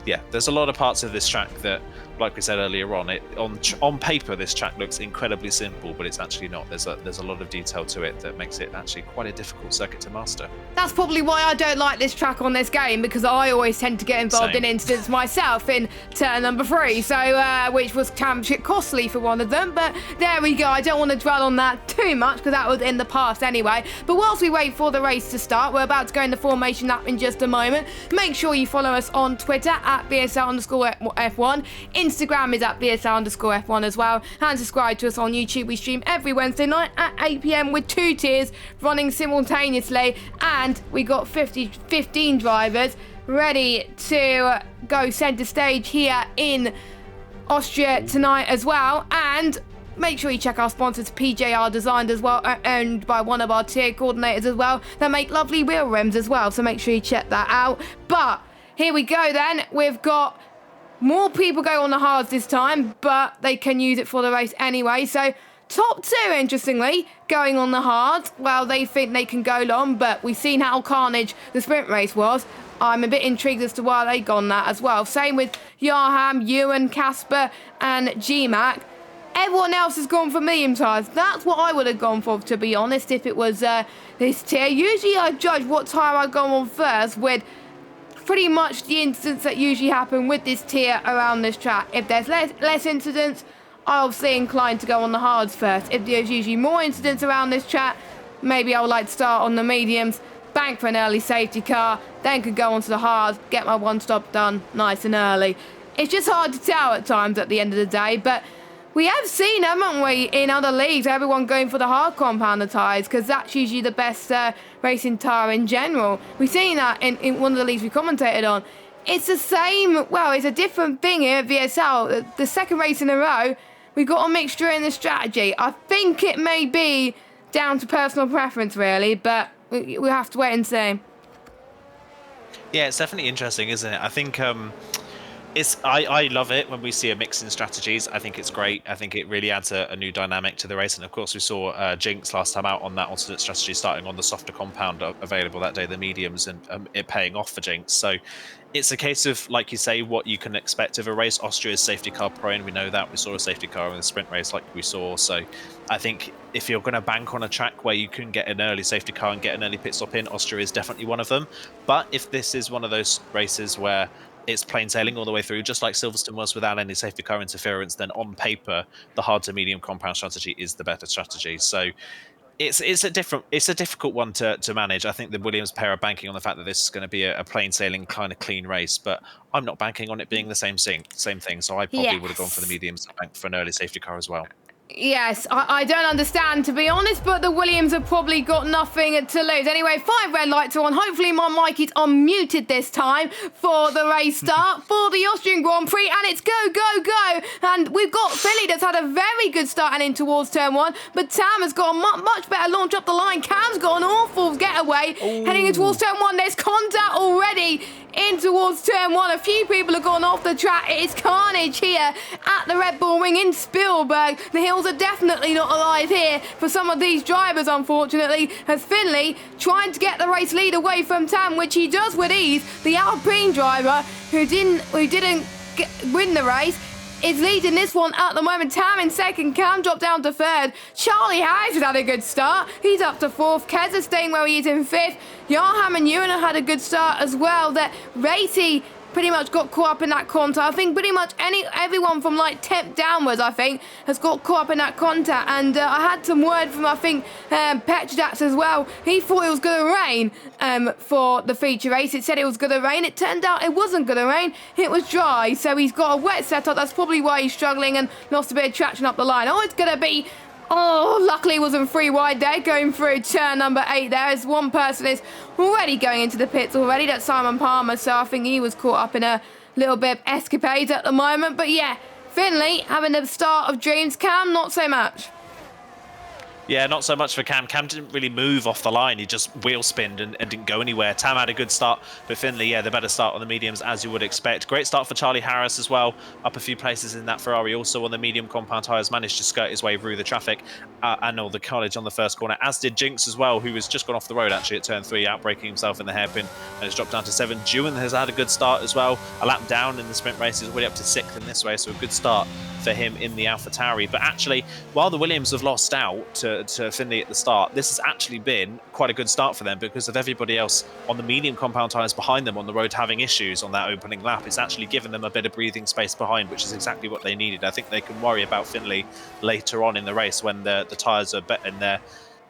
yeah, there's a lot of parts of this track that, like we said earlier on paper this track looks incredibly simple, but it's actually not. There's a lot of detail to it that makes it actually quite a difficult circuit to master. That's probably why I don't like this track on this game, because I always tend to get involved in incidents myself in turn number 3, so which was championship costly for one of them. But there we go. I don't want to dwell on that too much because that was in the past anyway. But whilst we wait for the race to start, we're about to go in the formation lap in just a moment. Make sure you follow us on Twitter at VSL_F1. Instagram is at VSL_F1 as well. And subscribe to us on YouTube. We stream every Wednesday night at 8 PM with 2 tiers running simultaneously. And we got 15 drivers ready to go centre stage here in Austria tonight as well. And make sure you check our sponsors, PJR Designed as well, owned by one of our tier coordinators as well, that make lovely wheel rims as well, so make sure you check that out. But here we go then, we've got More people go on the hards this time, but they can use it for the race anyway. So top 2, interestingly, going on the hards. Well, they think they can go long, but we've seen how carnage the sprint race was. I'm a bit intrigued as to why they gone that as well. Same with Yarham, Ewan, Casper, and GMAC. Everyone else has gone for medium tyres. That's what I would have gone for, to be honest, if it was this tier. Usually I judge what tyre I go on first with pretty much the incidents that usually happen with this tier around this track. If there's less incidents, I'm obviously inclined to go on the hards first. If there's usually more incidents around this track, maybe I would like to start on the mediums, bank for an early safety car, then could go onto the hards, get my one stop done nice and early. It's just hard to tell at times at the end of the day, but we have seen, haven't we, in other leagues, everyone going for the hard compounder tyres, because that's usually the best racing tyre in general. We've seen that in one of the leagues we commentated on. It's the same, well, it's a different thing here at VSL. The second race in a row, we've got a mixture in the strategy. I think it may be down to personal preference, really, but we have to wait and see. Yeah, it's definitely interesting, isn't it? I think I love it when we see a mix in strategies. I think it's great. I think it really adds a new dynamic to the race. And of course, we saw Jinx last time out on that alternate strategy, starting on the softer compound available that day, the mediums, and it paying off for Jinx. So it's a case of, like you say, what you can expect of a race. Austria is safety car prone. We know that. We saw a safety car in the sprint race like we saw. So I think if you're going to bank on a track where you can get an early safety car and get an early pit stop in, Austria is definitely one of them. But if this is one of those races where it's plain sailing all the way through, just like Silverstone was without any safety car interference, then on paper, the hard to medium compound strategy is the better strategy. So it's a difficult one to manage. I think the Williams pair are banking on the fact that this is going to be a plain sailing kind of clean race, but I'm not banking on it being the same thing. So I probably would have gone for the mediums and banked for an early safety car as well. Yes, I don't understand, to be honest, but the Williams have probably got nothing to lose. Anyway, 5 red lights are on. Hopefully my mic is unmuted this time for the race start for the Austrian Grand Prix, and it's go, go, go. And we've got Philly that's had a very good start and in towards turn 1, but Tam has got a much better launch up the line. Cam's got an awful getaway. Ooh. Heading in towards turn 1. There's contact already in towards turn 1. A few people have gone off the track. It is carnage here at the Red Bull Ring in Spielberg. The hills are definitely not alive here for some of these drivers, unfortunately, as Finley trying to get the race lead away from Tam, which he does with ease. The Alpine driver who didn't win the race is leading this one at the moment. Tam in second, Cam dropped down to third. Charlie Harris has had a good start. He's up to fourth. Keza staying where he is in fifth. Yarham and Ewan had a good start as well. That Racy pretty much got caught up in that contact. I think pretty much everyone from like 10th downwards, I think, has got caught up in that contact. And I had some word from, I think, Petrodax as well. He thought it was going to rain for the feature race. It said it was going to rain. It turned out it wasn't going to rain. It was dry. So he's got a wet setup. That's probably why he's struggling and lost a bit of traction up the line. Oh, it's going to be... Oh, luckily it wasn't free wide there, going through turn number 8 there, as one person is already going into the pits already. That's Simon Palmer, so I think he was caught up in a little bit of escapades at the moment. But yeah, Finley having the start of dreams. Cam, not so much. Yeah, not so much for Cam. Cam didn't really move off the line. He just wheel spinned and didn't go anywhere. Tam had a good start, but Finley, yeah, the better start on the mediums, as you would expect. Great start for Charlie Harris as well. Up a few places in that Ferrari. Also on the medium compound tyres, managed to skirt his way through the traffic and all the carnage on the first corner, as did Jinx as well, who has just gone off the road actually at turn 3, outbraking himself in the hairpin and has dropped down to 7. Dewan has had a good start as well. A lap down in the sprint race, is already up to 6th in this race, so a good start for him in the AlphaTauri. But actually, while the Williams have lost out to Finley at the start, this has actually been quite a good start for them because of everybody else on the medium compound tyres behind them on the road having issues on that opening lap. It's actually given them a bit of breathing space behind, which is exactly what they needed. I think they can worry about Finley later on in the race when the tyres are better in there,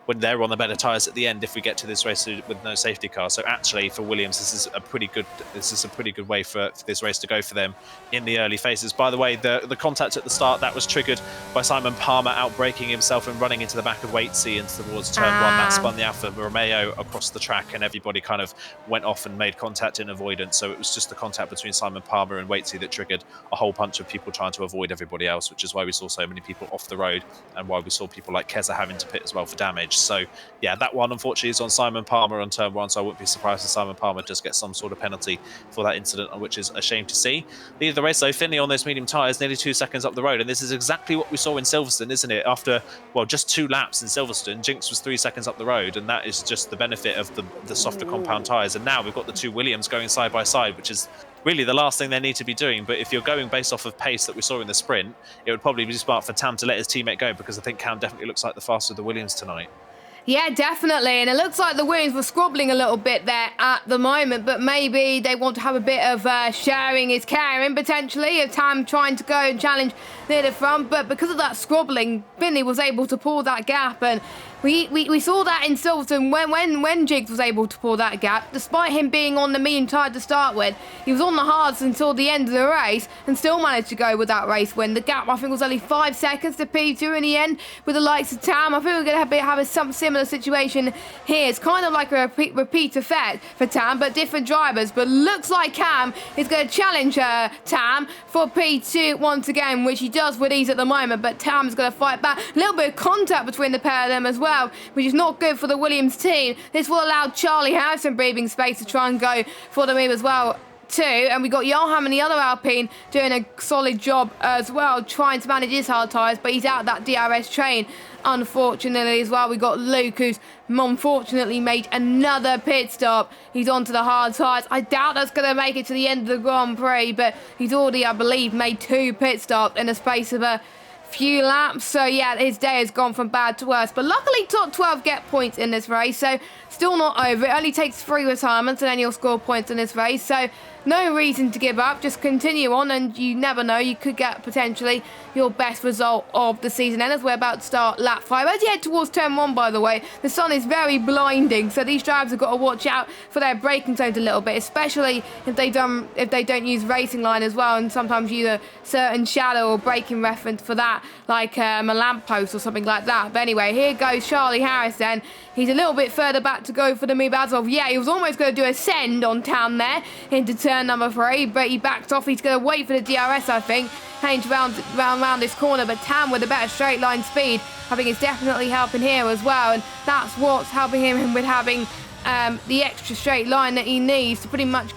when they're on the better tyres at the end, if we get to this race with no safety car. So actually for Williams, this is a pretty good way for this race to go for them in the early phases. By the way, the contact at the start, that was triggered by Simon Palmer outbraking himself and running into the back of Waitsy and towards turn 1. That spun the Alfa Romeo across the track, and everybody kind of went off and made contact in avoidance. So it was just the contact between Simon Palmer and Waitsy that triggered a whole bunch of people trying to avoid everybody else, which is why we saw so many people off the road and why we saw people like Keza having to pit as well for damage. So yeah, that one unfortunately is on Simon Palmer on turn 1, so I wouldn't be surprised if Simon Palmer just gets some sort of penalty for that incident, which is a shame to see. Lead of the race though, Finley on those medium tyres, nearly 2 seconds up the road, and this is exactly what we saw in Silverstone, isn't it? After, well, just 2 laps in Silverstone, Jinx was 3 seconds up the road, and that is just the benefit of the softer compound tyres. And now we've got the 2 Williams going side by side, which is really the last thing they need to be doing. But if you're going based off of pace that we saw in the sprint, it would probably be smart for Tam to let his teammate go, because I think Cam definitely looks like the faster of the Williams tonight. Yeah, definitely. And it looks like the Williams were squabbling a little bit there at the moment, but maybe they want to have a bit of sharing is caring, potentially, of Tam trying to go and challenge near the front. But because of that squabbling, Finley was able to pull that gap, and we saw that in Silverstone when Jigs was able to pull that gap. Despite him being on the medium tyre to start with, he was on the hards until the end of the race and still managed to go with that race win. The gap, I think, was only 5 seconds to P2 in the end with the likes of Tam. I think we're going to have some similar situation here. It's kind of like a repeat effect for Tam, but different drivers. But looks like Cam is going to challenge Tam for P2 once again, which he does with ease at the moment, but Tam's going to fight back. A little bit of contact between the pair of them as well, which is not good for the Williams team. This will allow Charlie Harris some breathing space to try and go for the move as well too. And we got Johan and the other Alpine doing a solid job as well, trying to manage his hard tyres, but he's out that DRS train unfortunately as well. We got Luke, who's unfortunately made another pit stop. He's onto the hard tyres. I doubt that's going to make it to the end of the Grand Prix, but he's already, I believe, made 2 pit stops in the space of a few laps. So yeah, his day has gone from bad to worse, but luckily top 12 get points in this race, so still not over. It only takes 3 retirements and then you'll score points in this race, so no reason to give up. Just continue on, and you never know, you could get potentially your best result of the season. And as we're about to start lap 5, as you head towards turn 1, by the way, the sun is very blinding, so these drivers have got to watch out for their braking zones a little bit, especially if they don't use racing line as well, and sometimes use a certain shadow or braking reference for that, like a lamppost or something like that. But anyway, here goes Charlie Harris then. He's a little bit further back to go for the move as of, yeah, he was almost going to do a send on Tam there into turn number 3, but he backed off. He's going to wait for the DRS, I think, change round this corner, but Tam with a better straight line speed, I think it's definitely helping here as well, and that's what's helping him with having the extra straight line that he needs to pretty much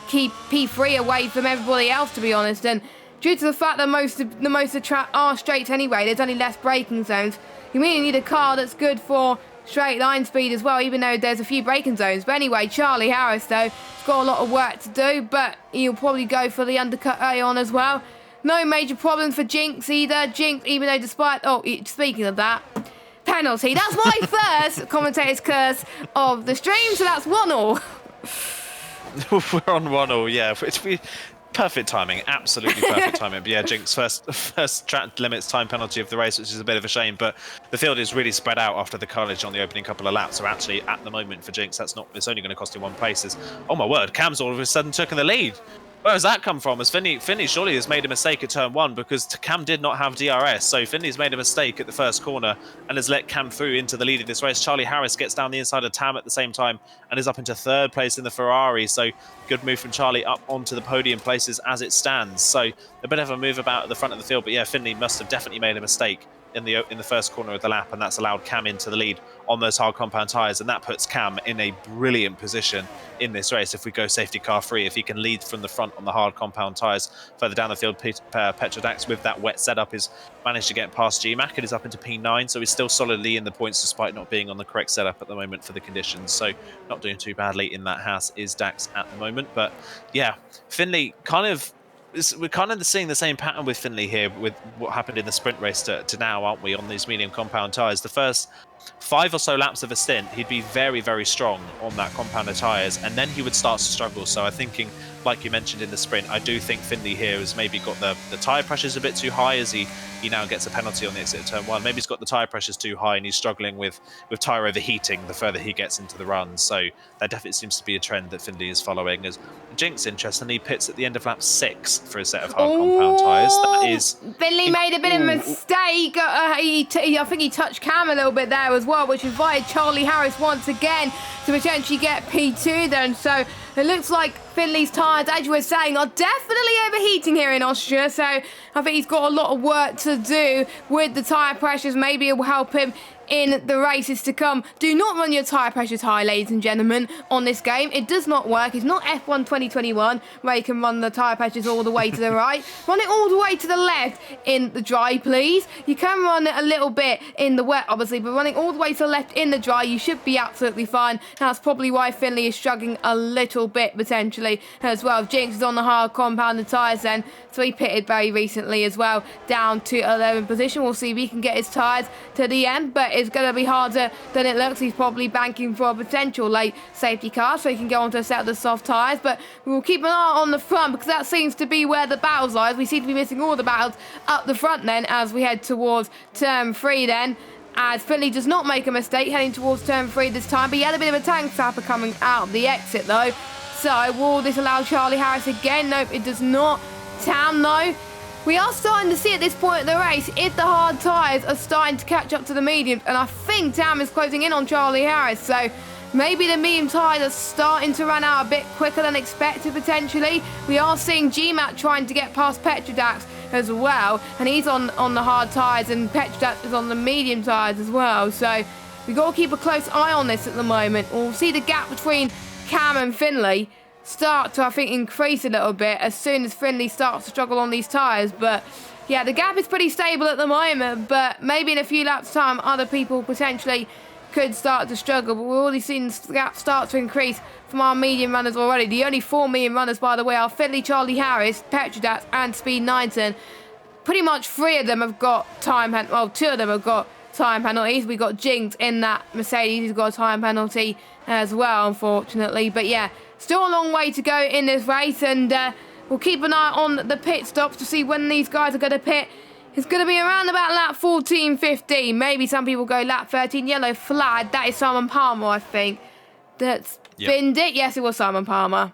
keep P3 away from everybody else, to be honest. And due to the fact that most of the track are straight anyway, there's only less braking zones, you really need a car that's good for straight line speed as well, even though there's a few braking zones. But anyway, Charlie Harris though has got a lot of work to do, but he'll probably go for the undercut early on as well. No major problems for Jinx either. Jinx, even though despite, speaking of that, penalty. That's my first commentator's curse of the stream, so that's 1-1. We're on 1-1, yeah. Perfect timing, absolutely perfect timing. But yeah, Jinx first track limits time penalty of the race, which is a bit of a shame. But the field is really spread out after the carnage on the opening couple of laps. So actually, at the moment for Jinx, it's only going to cost him 1 place. Oh my word, Cam's all of a sudden taking the lead. Where has that come from? As Finley surely has made a mistake at turn 1, because Cam did not have DRS. So Finley's made a mistake at the first corner and has let Cam through into the lead of this race. Charlie Harris gets down the inside of Tam at the same time and is up into 3rd place in the Ferrari. So good move from Charlie up onto the podium places as it stands. So a bit of a move about at the front of the field. But yeah, Finley must have definitely made a mistake in the first corner of the lap, and that's allowed Cam into the lead on those hard compound tyres, and that puts Cam in a brilliant position in this race. If we go safety car free, if he can lead from the front on the hard compound tyres further down the field, Petrodax with that wet setup has managed to get past GMAC. It is up into P9, so he's still solidly in the points despite not being on the correct setup at the moment for the conditions. So not doing too badly in that house is Dax at the moment. But yeah, Finley we're kind of seeing the same pattern with Finley here with what happened in the sprint race to now, aren't we, on these medium compound tyres. The first 5 or so laps of a stint, he'd be very, very strong on that compound of tyres, and then he would start to struggle. So I'm thinking, like you mentioned in the sprint, I do think Finley here has maybe got the tyre pressures a bit too high as he now gets a penalty on the exit of turn 1. Maybe he's got the tyre pressures too high and he's struggling with tyre overheating the further he gets into the run. So that definitely seems to be a trend that Finley is following. As Jinx, interestingly, pits at the end of lap 6 for a set of hard compound tyres. That is... Finley made a bit of a mistake. I think he touched Cam a little bit there as well, which invited Charlie Harris once again to potentially get P2 then. So It looks like Finley's tyres, as you were saying, are definitely overheating here in Austria. So I think he's got a lot of work to do with the tyre pressures. Maybe it will help him in the races to come. Do not run your tyre pressures high, ladies and gentlemen, on this game. It does not work. It's not F1 2021 where you can run the tyre pressures all the way to the right. Run it all the way to the left in the dry, please. You can run it a little bit in the wet, obviously, but running all the way to the left in the dry, you should be absolutely fine. That's probably why Finley is struggling a little bit, potentially, as well. Jinx is on the hard compounded tyres then, so he pitted very recently as well, down to 11th position. We'll see if he can get his tyres to the end, but it's going to be harder than it looks. He's probably banking for a potential late safety car so he can go on to a set of the soft tyres, but we'll keep an eye on the front because that seems to be where the battles lie. We seem to be missing all the battles up the front then as we head towards turn 3 then, as Finley does not make a mistake heading towards turn 3 this time, but he had a bit of a tank sapper coming out of the exit though. So will this allow Charlie Harris again? Nope, it does not. Tam though, we are starting to see at this point of the race if the hard tyres are starting to catch up to the mediums, and I think Tam is closing in on Charlie Harris, so maybe the medium tyres are starting to run out a bit quicker than expected potentially. We are seeing GMAT trying to get past Petrodax as well, and he's on the hard tyres and Petrodax is on the medium tyres as well, so we've got to keep a close eye on this at the moment. We'll see the gap between Cam and Finley start to, I think, increase a little bit as soon as Finley starts to struggle on these tyres. But yeah, the gap is pretty stable at the moment, but maybe in a few laps time other people potentially could start to struggle. But we've already seen the gap start to increase from our medium runners already. The only 4 medium runners, by the way, are Finley, Charlie Harris, Petrodax and Speed 19. Pretty much 3 of them have got time, well, 2 of them have got time penalties. We got Jinx in that Mercedes, he's got a time penalty as well, unfortunately. But yeah, still a long way to go in this race, and we'll keep an eye on the pit stops to see when these guys are going to pit. It's going to be around about lap 14, 15. Maybe some people go lap 13. Yellow flag. That is Simon Palmer, I think. That's binned it. Yes, it was Simon Palmer.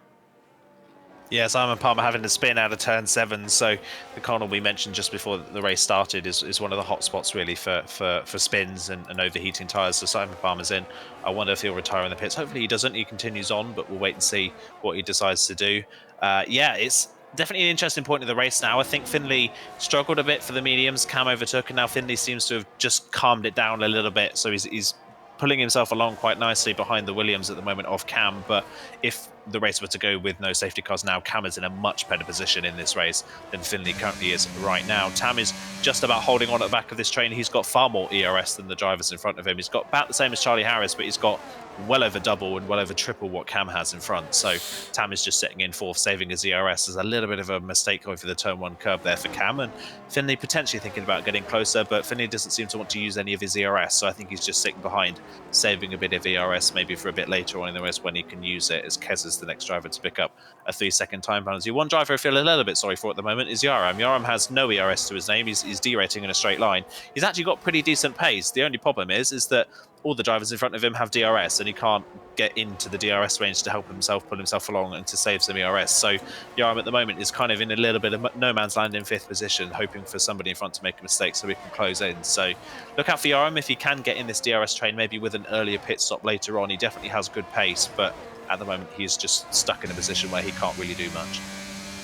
Yeah, Simon Palmer having to spin out of turn 7. So the corner we mentioned just before the race started is one of the hot spots really for spins and overheating tyres. So Simon Palmer's in. I wonder if he'll retire in the pits. Hopefully he doesn't. He continues on, but we'll wait and see what he decides to do. Yeah, it's definitely an interesting point of the race now. I think Finley struggled a bit for the mediums. Cam overtook, and now Finley seems to have just calmed it down a little bit. So he's pulling himself along quite nicely behind the Williams at the moment off Cam. But if the race were to go with no safety cars now, Cam is in a much better position in this race than Finley currently is right now. Tam is just about holding on at the back of this train. He's got far more ERS than the drivers in front of him. He's got about the same as Charlie Harris, but he's got well over double and well over triple what Cam has in front. So Tam is just sitting in 4th, saving his ERS. There's a little bit of a mistake over the turn 1 curb there for Cam, and Finley potentially thinking about getting closer, but Finley doesn't seem to want to use any of his ERS, so I think he's just sitting behind, saving a bit of ERS maybe for a bit later on in the race when he can use it, as Kez is the next driver to pick up a 3-second time penalty. One driver I feel a little bit sorry for at the moment is Yaram. Yaram has no ERS to his name. He's derating in a straight line. He's actually got pretty decent pace. The only problem is that all the drivers in front of him have DRS, and he can't get into the DRS range to help himself pull himself along and to save some ERS. So Yaram at the moment is kind of in a little bit of no man's land in 5th position, hoping for somebody in front to make a mistake so we can close in. So look out for Yaram if he can get in this DRS train, maybe with an earlier pit stop later on. He definitely has good pace, but at the moment he's just stuck in a position where he can't really do much.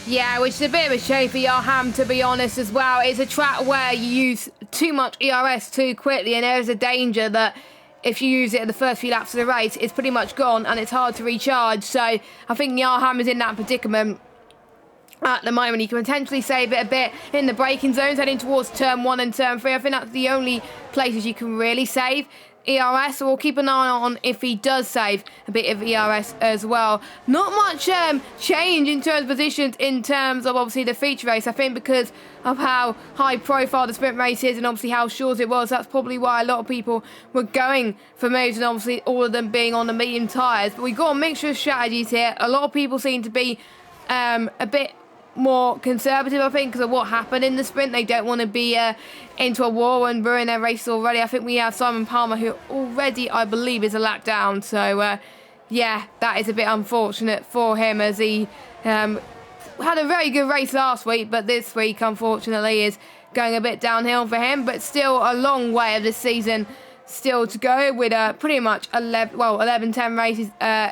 Yeah, which is a bit of a shame for Yarham, to be honest, as well. It's a track where you use too much ERS too quickly, and there is a danger that if you use it at the first few laps of the race, it's pretty much gone and it's hard to recharge. So I think Yarham is in that predicament at the moment. He can potentially save it a bit in the braking zones heading towards turn 1 and turn 3. I think that's the only places you can really save ERS, so we'll keep an eye on if he does save a bit of ERS as well. Not much change in terms of positions in terms of obviously the feature race, I think, because of how high profile the sprint race is and obviously how short it was. That's probably why a lot of people were going for moves, and obviously all of them being on the medium tyres. But we've got a mixture of strategies here. A lot of people seem to be a bit more conservative, I think, because of what happened in the sprint. They don't want to be into a war and ruin their race already. I think we have Simon Palmer, who already, I believe, is a lap down. So, yeah, that is a bit unfortunate for him, as he had a very good race last week, but this week, unfortunately, is going a bit downhill for him. But still a long way of this season still to go with pretty much 11-10 races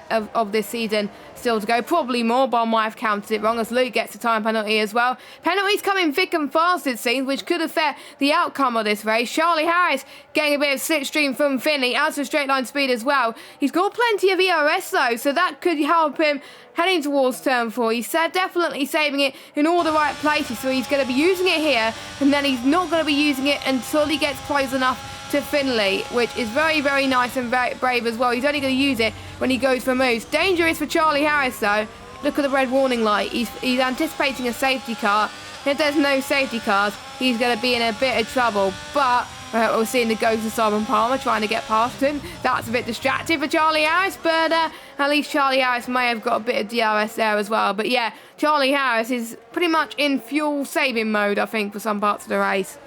of this season still to go. Probably more, but I might have counted it wrong as Luke gets a time penalty as well. Penalties coming thick and fast, it seems, which could affect the outcome of this race. Charlie Harris getting a bit of slipstream from Finley, as for straight line speed as well. He's got plenty of ERS though, so that could help him heading towards turn 4. He's definitely saving it in all the right places, so he's going to be using it here, and then he's not going to be using it until he gets close enough to Finley, which is very, very nice and very brave as well. He's only going to use it when he goes for moves. Dangerous for Charlie Harris though. Look at the red warning light. He's anticipating a safety car. If there's no safety cars, he's going to be in a bit of trouble. But we're seeing the ghost of Simon Palmer trying to get past him. That's a bit distracting for Charlie Harris, but at least Charlie Harris may have got a bit of DRS there as well. But yeah, Charlie Harris is pretty much in fuel saving mode, I think, for some parts of the race.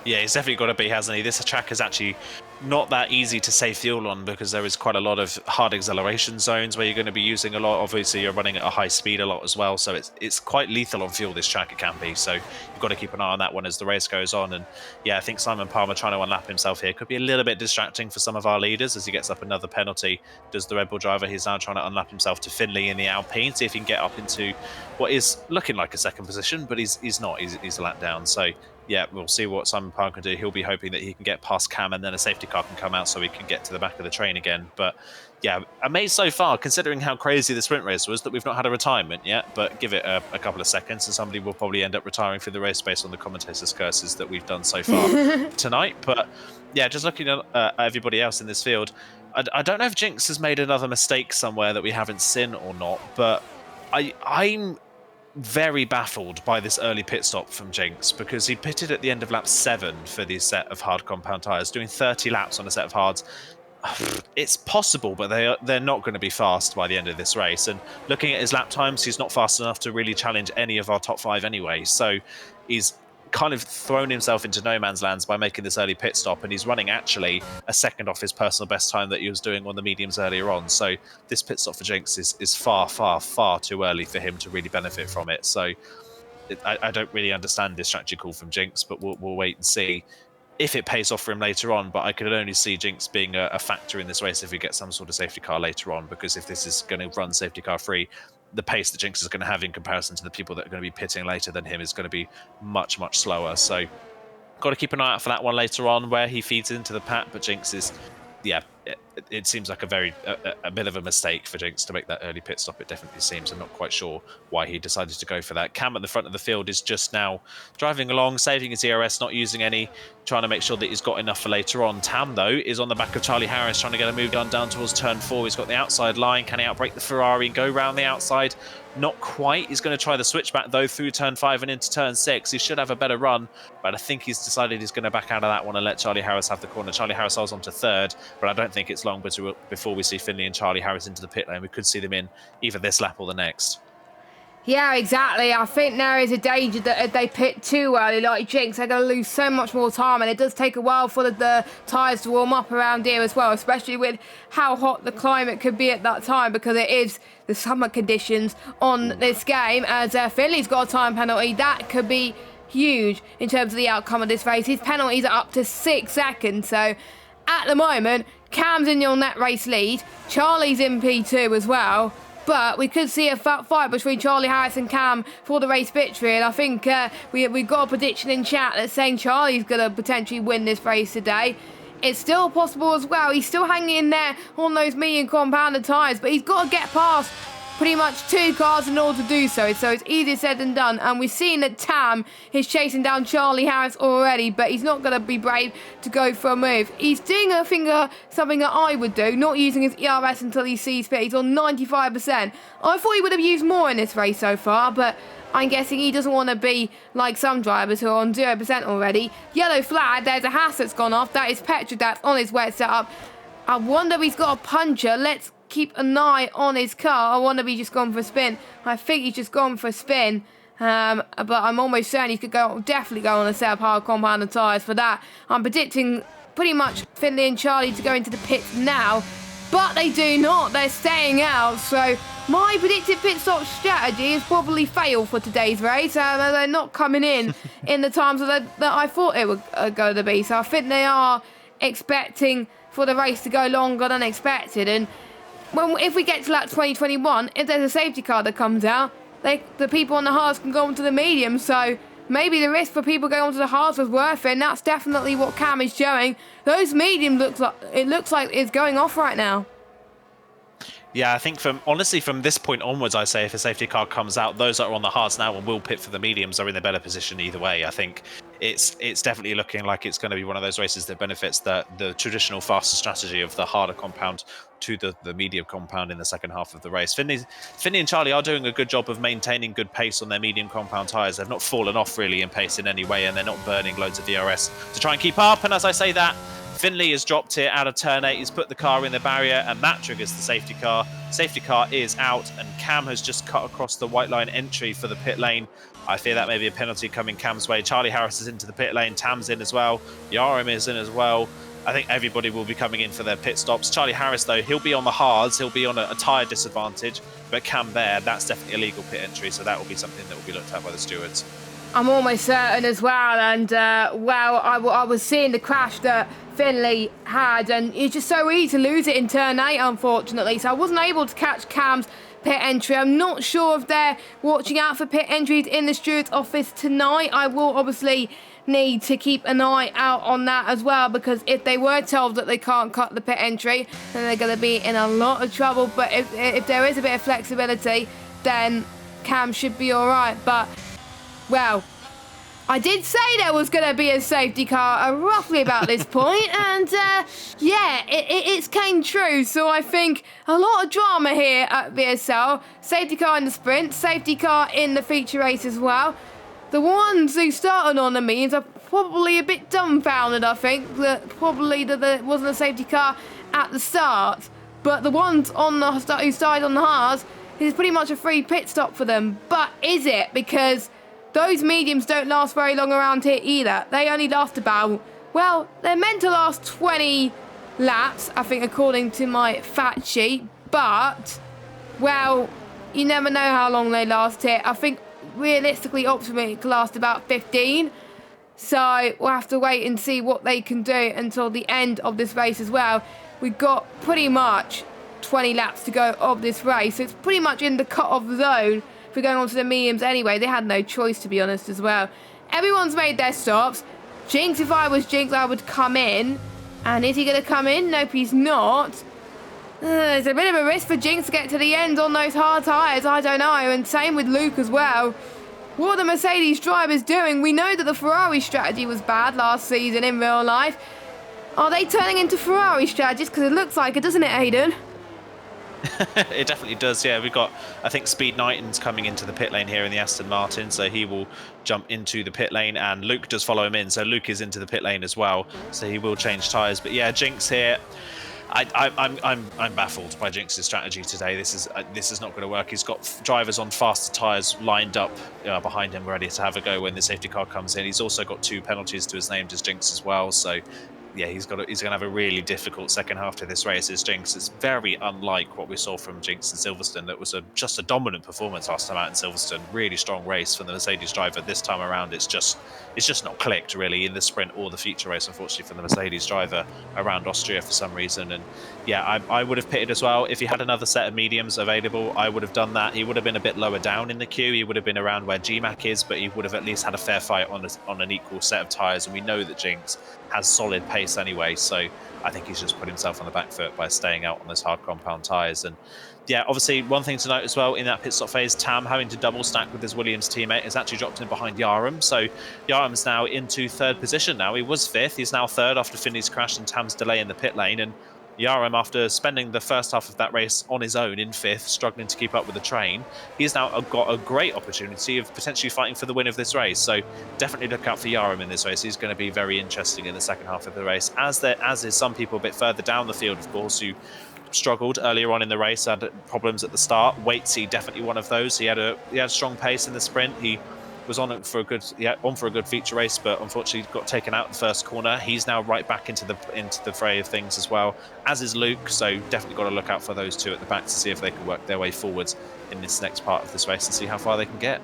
Yeah, he's definitely got to be, hasn't he? This track is actually not that easy to save fuel on because there is quite a lot of hard acceleration zones where you're going to be using a lot. Obviously, you're running at a high speed a lot as well, so it's quite lethal on fuel, this track, it can be. So you've got to keep an eye on that one as the race goes on. And yeah, I think Simon Palmer trying to unlap himself here could be a little bit distracting for some of our leaders as he gets up another penalty. Does the Red Bull driver, he's now trying to unlap himself to Finley in the Alpine, see if he can get up into what is looking like a second position, but he's not, he's a lap down. So yeah, we'll see what Simon Palmer can do. He'll be hoping that he can get past Cam and then a safety car can come out so he can get to the back of the train again. But yeah, amazed so far, considering how crazy the sprint race was, that we've not had a retirement yet. But give it a couple of seconds and somebody will probably end up retiring for the race based on the commentators' curses that we've done so far tonight. But yeah, just looking at everybody else in this field, I don't know if Jinx has made another mistake somewhere that we haven't seen or not, but I'm very baffled by this early pit stop from Jinx because he pitted at the end of lap 7 for the set of hard compound tyres, doing 30 laps on a set of hards. It's possible, but they're not going to be fast by the end of this race. And looking at his lap times, he's not fast enough to really challenge any of our top 5 anyway. So he's kind of thrown himself into no man's lands by making this early pit stop, and he's running actually a second off his personal best time that he was doing on the mediums earlier on. So this pit stop for Jinx is far, far, far too early for him to really benefit from it. So I don't really understand this strategy call from Jinx, but we'll wait and see if it pays off for him later on. But I could only see Jinx being a factor in this race if we get some sort of safety car later on, because if this is going to run safety car free, the pace that Jinx is going to have in comparison to the people that are going to be pitting later than him is going to be much, much slower. So got to keep an eye out for that one later on where he feeds into the pack. But Jinx is, yeah, it seems like a bit of a mistake for Jinx to make that early pit stop. It definitely seems. I'm not quite sure why he decided to go for that. Cam at the front of the field is just now driving along, saving his ERS, not using any, trying to make sure that he's got enough for later on. Tam, though, is on the back of Charlie Harris, trying to get a move down towards turn 4. He's got the outside line. Can he outbrake the Ferrari and go round the outside? Not quite. He's going to try the switchback, though, through turn 5 and into turn 6. He should have a better run, but I think he's decided he's going to back out of that one and let Charlie Harris have the corner. Charlie Harris holds on to 3rd, but I don't think it's long before we see Finley and Charlie Harris into the pit lane. We could see them in either this lap or the next. Yeah, exactly. I think there is a danger that if they pit too early, like Jinx, they're going to lose so much more time, and it does take a while for the tyres to warm up around here as well, especially with how hot the climate could be at that time, because it is the summer conditions on this game. As Finley's got a time penalty, that could be huge in terms of the outcome of this race. His penalties are up to 6 seconds, so at the moment, Cam's in your net race lead, Charlie's in P2 as well. But we could see a fight between Charlie Harris and Cam for the race victory. And I think we've got a prediction in chat that's saying Charlie's going to potentially win this race today. It's still possible as well. He's still hanging in there on those medium compounded tyres. But he's got to get past pretty much 2 cars in order to do so. So it's easier said than done. And we've seen that Tam is chasing down Charlie Harris already, but he's not going to be brave to go for a move. He's doing something that I would do, not using his ERS until he sees fit. He's on 95%. I thought he would have used more in this race so far, but I'm guessing he doesn't want to be like some drivers who are on 0% already. Yellow flag, there's a Haas that's gone off. That is Petra that's on his wet setup. I wonder if he's got a puncher. Let's keep an eye on his car. I wonder if he's just gone for a spin. I think he's just gone for a spin. But I'm almost certain he could definitely go on a set of hard compounded tyres for that. I'm predicting pretty much Finley and Charlie to go into the pits now, but they do not. They're staying out. So my predicted pit stop strategy has probably failed for today's race. They're not coming in the times that I thought it were going to be. So I think they are expecting for the race to go longer than expected. And if we get to lap 2021, if there's a safety car that comes out, the people on the hards can go onto the medium. So maybe the risk for people going onto the hards was worth it, and that's definitely what Cam is showing. Those mediums looks like it's going off right now. Yeah, I think honestly from this point onwards, I say if a safety car comes out, those that are on the hards now and will pit for the mediums are in a better position either way. I think it's definitely looking like it's going to be one of those races that benefits the traditional faster strategy of the harder compound to the medium compound in the second half of the race. Finley and Charlie are doing a good job of maintaining good pace on their medium compound tyres. They've not fallen off really in pace in any way, and they're not burning loads of DRS to try and keep up. And as I say that, Finley has dropped it out of turn 8. He's put the car in the barrier, and that triggers the safety car. Safety car is out, and Cam has just cut across the white line entry for the pit lane. I fear that may be a penalty coming Cam's way. Charlie Harris is into the pit lane. Tam's in as well. Yarim is in as well. I think everybody will be coming in for their pit stops. Charlie Harris, though, he'll be on the hards. He'll be on a tyre disadvantage. But Cam there, that's definitely a legal pit entry, so that will be something that will be looked at by the stewards. I'm almost certain as well, and I was seeing the crash that Finley had, and it's just so easy to lose it in turn 8, unfortunately, so I wasn't able to catch Cam's pit entry. I'm not sure if they're watching out for pit entries in the steward's office tonight. I will obviously need to keep an eye out on that as well, because if they were told that they can't cut the pit entry, then they're going to be in a lot of trouble. But if there is a bit of flexibility, then Cam should be all right. But well, I did say there was going to be a safety car roughly about this point, and yeah, it's came true. So I think a lot of drama here at VSL. Safety car in the sprint, safety car in the feature race as well. The ones who started on the mediums are probably a bit dumbfounded, I think, that there wasn't a safety car at the start. But the ones on the who started on the hards, is pretty much a free pit stop for them. But is it? Because those mediums don't last very long around here either. They only last about, well, they're meant to last 20 laps, I think, according to my fact sheet. But, well, you never know how long they last here. I think realistically, optimally, it could last about 15. So we'll have to wait and see what they can do until the end of this race as well. We've got pretty much 20 laps to go of this race. So it's pretty much in the cut-off zone. If we're going on to the mediums anyway, they had no choice, to be honest, as well. Everyone's made their stops. Jinx, if I was Jinx, I would come in. And is he going to come in? Nope, he's not. There's a bit of a risk for Jinx to get to the end on those hard tyres. I don't know. And same with Luke as well. What are the Mercedes drivers doing? We know that the Ferrari strategy was bad last season in real life. Are they turning into Ferrari strategies? Because it looks like it, doesn't it, Aiden? It definitely does, yeah. We've got, I think, Speed Knighton's coming into the pit lane here in the Aston Martin, so he will jump into the pit lane, and Luke does follow him in, so Luke is into the pit lane as well, so he will change tyres. But yeah, Jinx here, I'm baffled by Jinx's strategy today. This is not going to work. He's got drivers on faster tyres lined up behind him, ready to have a go when the safety car comes in. He's also got 2 penalties to his name, as Jinx as well, so yeah, he's going to have a really difficult second half to this race. As Jinx is very unlike what we saw from Jinx in Silverstone. That was just a dominant performance last time out in Silverstone. Really strong race from the Mercedes driver. This time around, it's just not clicked really in the sprint or the feature race, unfortunately, for the Mercedes driver around Austria for some reason. And yeah, I would have pitted as well. If he had another set of mediums available, I would have done that. He would have been a bit lower down in the queue. He would have been around where GMAC is, but he would have at least had a fair fight on an equal set of tyres. And we know that Jinx has solid pace anyway, so I think he's just put himself on the back foot by staying out on those hard compound tyres. And yeah, obviously one thing to note as well in that pit stop phase, Tam having to double stack with his Williams teammate has actually dropped in behind Yarim, so Yarim's now into 3rd position now. He was 5th, he's now 3rd after Finney's crash and Tam's delay in the pit lane, and Yarim, after spending the first half of that race on his own in 5th, struggling to keep up with the train, he's now got a great opportunity of potentially fighting for the win of this race. So definitely look out for Yarim in this race. He's going to be very interesting in the second half of the race, as is some people a bit further down the field, of course, who struggled earlier on in the race, had problems at the start. Waitsy, definitely one of those. He had a strong pace in the sprint. He was on for a good feature race, but unfortunately got taken out in the first corner. He's now right back into the fray of things as well, as is Luke. So definitely got to look out for those two at the back to see if they can work their way forwards in this next part of this race and see how far they can get.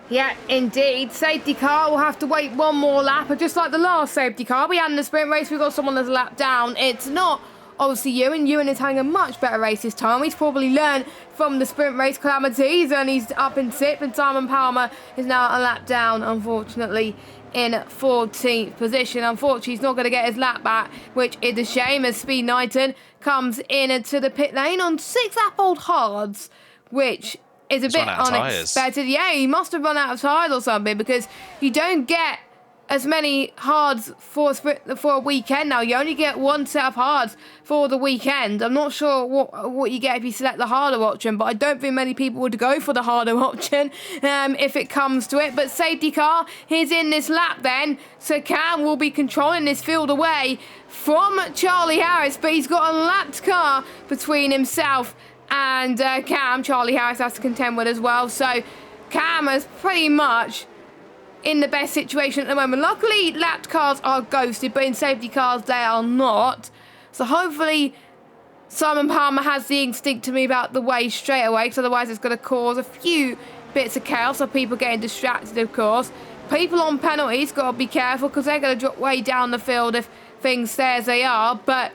Yeah, indeed. Safety car will have to wait one more lap. But just like the last safety car we had in the sprint race, we got someone that's a lap down. It's not obviously Ewan. Ewan is having a much better race this time. He's probably learned from the sprint race calamities and he's up in 6th. And Simon Palmer is now a lap down, unfortunately, in 14th position. Unfortunately, he's not going to get his lap back, which is a shame as Speed Knighton comes into the pit lane on 6-lap-old hards, which is a bit unexpected. Yeah, he must have run out of tyres or something because you don't get as many hards for a weekend now. You only get one set of hards for the weekend. I'm not sure what you get if you select the harder option, but I don't think many people would go for the harder option if it comes to it. But safety car is in this lap then, so Cam will be controlling this field away from Charlie Harris, but he's got a lapped car between himself and Cam. Charlie Harris has to contend with as well, so Cam is pretty much in the best situation at the moment. Luckily, lapped cars are ghosted, but in safety cars, they are not. So hopefully, Simon Palmer has the instinct to move out the way straight away, because otherwise it's going to cause a few bits of chaos of people getting distracted, of course. People on penalties, got to be careful, because they're going to drop way down the field if things stay as they are. But,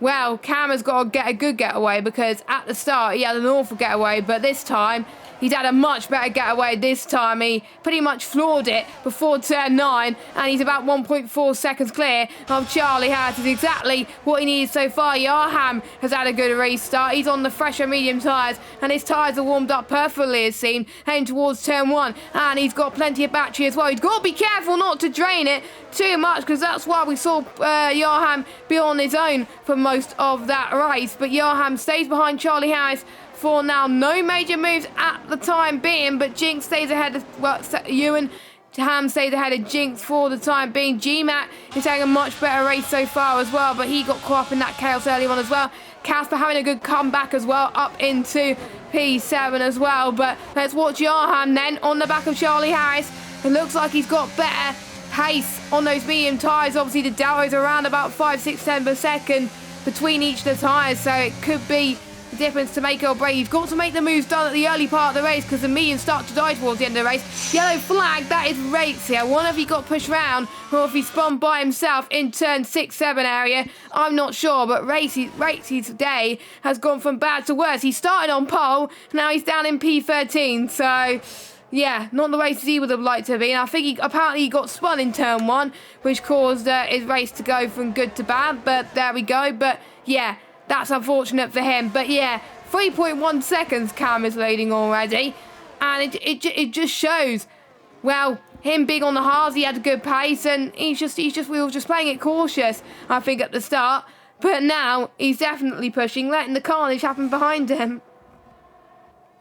well, Cam has got to get a good getaway, because at the start, he had an awful getaway, but this time, he's had a much better getaway this time. He pretty much floored it before turn 9, and he's about 1.4 seconds clear of Charlie Harris. Is exactly what he needs so far. Yarham has had a good restart. He's on the fresher medium tyres, and his tyres are warmed up perfectly, it seemed, heading towards turn 1, and he's got plenty of battery as well. He's got to be careful not to drain it too much, because that's why we saw Yarham be on his own for most of that race. But Yarham stays behind Charlie Harris for now. No major moves at the time being, but Jinx stays ahead of, well, Ewan. Ham stays ahead of Jinx for the time being. GMAT is having a much better race so far as well, but he got caught up in that chaos early on as well. Casper having a good comeback as well, up into P7 as well. But let's watch Yarham then on the back of Charlie Harris. It looks like he's got better pace on those medium tyres. Obviously the Delro's around about 5, 6, 10 per second between each of the tyres, so it could be the difference to make or break. He's got to make the moves done at the early part of the race, because the mediums start to die towards the end of the race. Yellow flag, that is rates here. I wonder if he got pushed round or if he spun by himself in turn 6-7 area. I'm not sure, but Rates's day has gone from bad to worse. He started on pole, now he's down in P13, so yeah, not the races he would have liked to be. And I think apparently he got spun in turn 1, which caused his race to go from good to bad, but there we go. But yeah, that's unfortunate for him. But yeah, 3.1 seconds Cam is leading already. And it just shows, well, him big on the hards, he had a good pace, and we were just playing it cautious, I think, at the start. But now he's definitely pushing, letting the carnage happen behind him.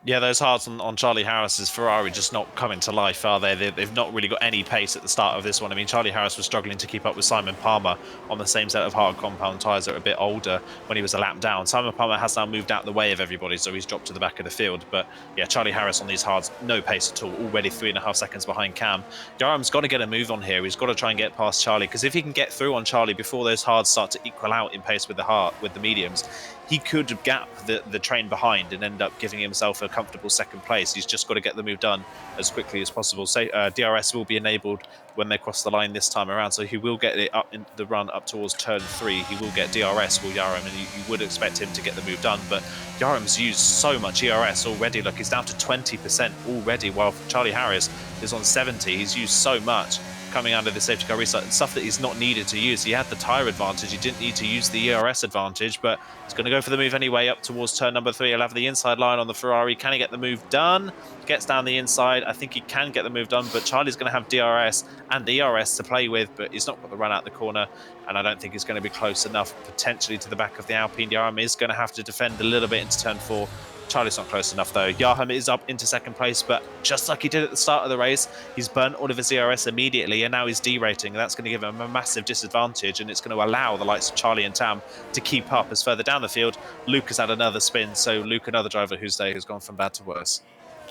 Yeah, those hards on Charlie Harris's Ferrari just not coming to life, are they? They've not really got any pace at the start of this one. I mean, Charlie Harris was struggling to keep up with Simon Palmer on the same set of hard compound tyres that are a bit older when he was a lap down. Simon Palmer has now moved out the way of everybody, so he's dropped to the back of the field. But yeah, Charlie Harris on these hards, no pace at all, already 3.5 seconds behind Cam. Yarham's got to get a move on here. He's got to try and get past Charlie, because if he can get through on Charlie before those hards start to equal out in pace with the mediums, he could gap the train behind and end up giving himself a comfortable second place. He's just got to get the move done as quickly as possible. So DRS will be enabled when they cross the line this time around, so he will get it up in the run up towards turn 3. He will get DRS, will Yarham, and you would expect him to get the move done. But Yarham's used so much ERS already. Look, he's down to 20% already, while Charlie Harris is on 70. He's used so much coming out of the safety car restart, stuff that he's not needed to use. He had the tyre advantage, he didn't need to use the ERS advantage, but he's going to go for the move anyway up towards turn number 3. He'll have the inside line on the Ferrari. Can he get the move done? Gets down the inside. I think he can get the move done, but Charlie's going to have DRS and ERS to play with, but he's not got the run out the corner, and I don't think he's going to be close enough potentially to the back of the Alpine. Yarham is going to have to defend a little bit into turn 4. Charlie's not close enough though. Yarham is up into second place, but just like he did at the start of the race, he's burnt all of his ERS immediately, and now he's derating, and that's going to give him a massive disadvantage, and it's going to allow the likes of Charlie and Tam to keep up. As further down the field, Luke has had another spin, so Luke, another driver whose day has gone from bad to worse.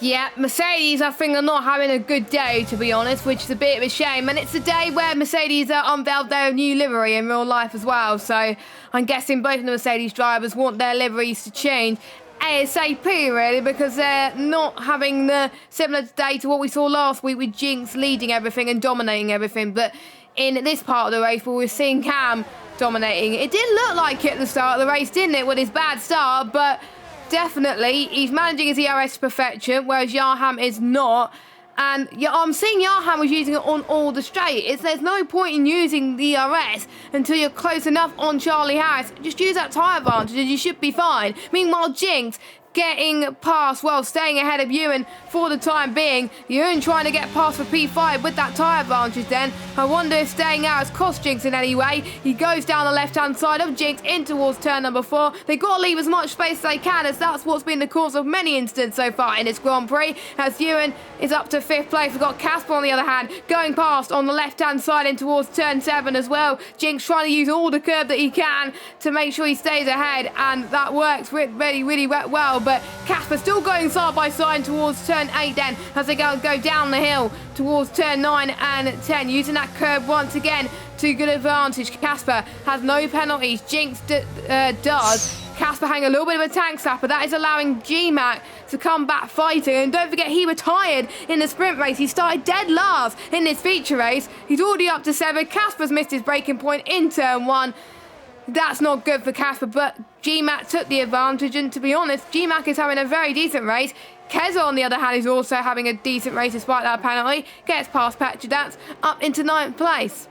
Yeah, Mercedes, I think, are not having a good day, to be honest, which is a bit of a shame. And it's the day where Mercedes unveiled their new livery in real life as well. So I'm guessing both of the Mercedes drivers want their liveries to change ASAP, really, because they're not having the similar day to what we saw last week with Jinx leading everything and dominating everything. But in this part of the race where we're seeing Cam dominating, it did look like it at the start of the race, didn't it, with his bad start, but definitely he's managing his ERS to perfection, whereas Yarham is not. And I'm seeing Yarham was using it on all the straight. There's no point in using the ERS until you're close enough on Charlie Harris. Just use that tyre advantage and you should be fine. Meanwhile, Jinx getting past, well, staying ahead of Ewan for the time being. Ewan trying to get past for P5 with that tyre advantage then. I wonder if staying out has cost Jinx in any way. He goes down the left-hand side of Jinx in towards turn number 4. They've got to leave as much space as they can, as that's what's been the cause of many incidents so far in this Grand Prix, as Ewan is up to 5th place. We've got Casper on the other hand going past on the left-hand side in towards turn 7 as well. Jinx trying to use all the curb that he can to make sure he stays ahead, and that works really well. But Casper still going side by side towards turn 8 then, as they go down the hill towards turn 9 and 10, using that curb once again to good advantage. Casper has no penalties. Jinx does. Casper having a little bit of a tank slapper. That is allowing GMAC to come back fighting. And don't forget, he retired in the sprint race. He started dead last in this feature race. He's already up to 7. Casper's missed his braking point in turn 1. That's not good for Casper, but GMAC took the advantage, and to be honest, GMAC is having a very decent race. Keza, on the other hand, is also having a decent race despite that penalty. Gets past Petrodance up into 9th place.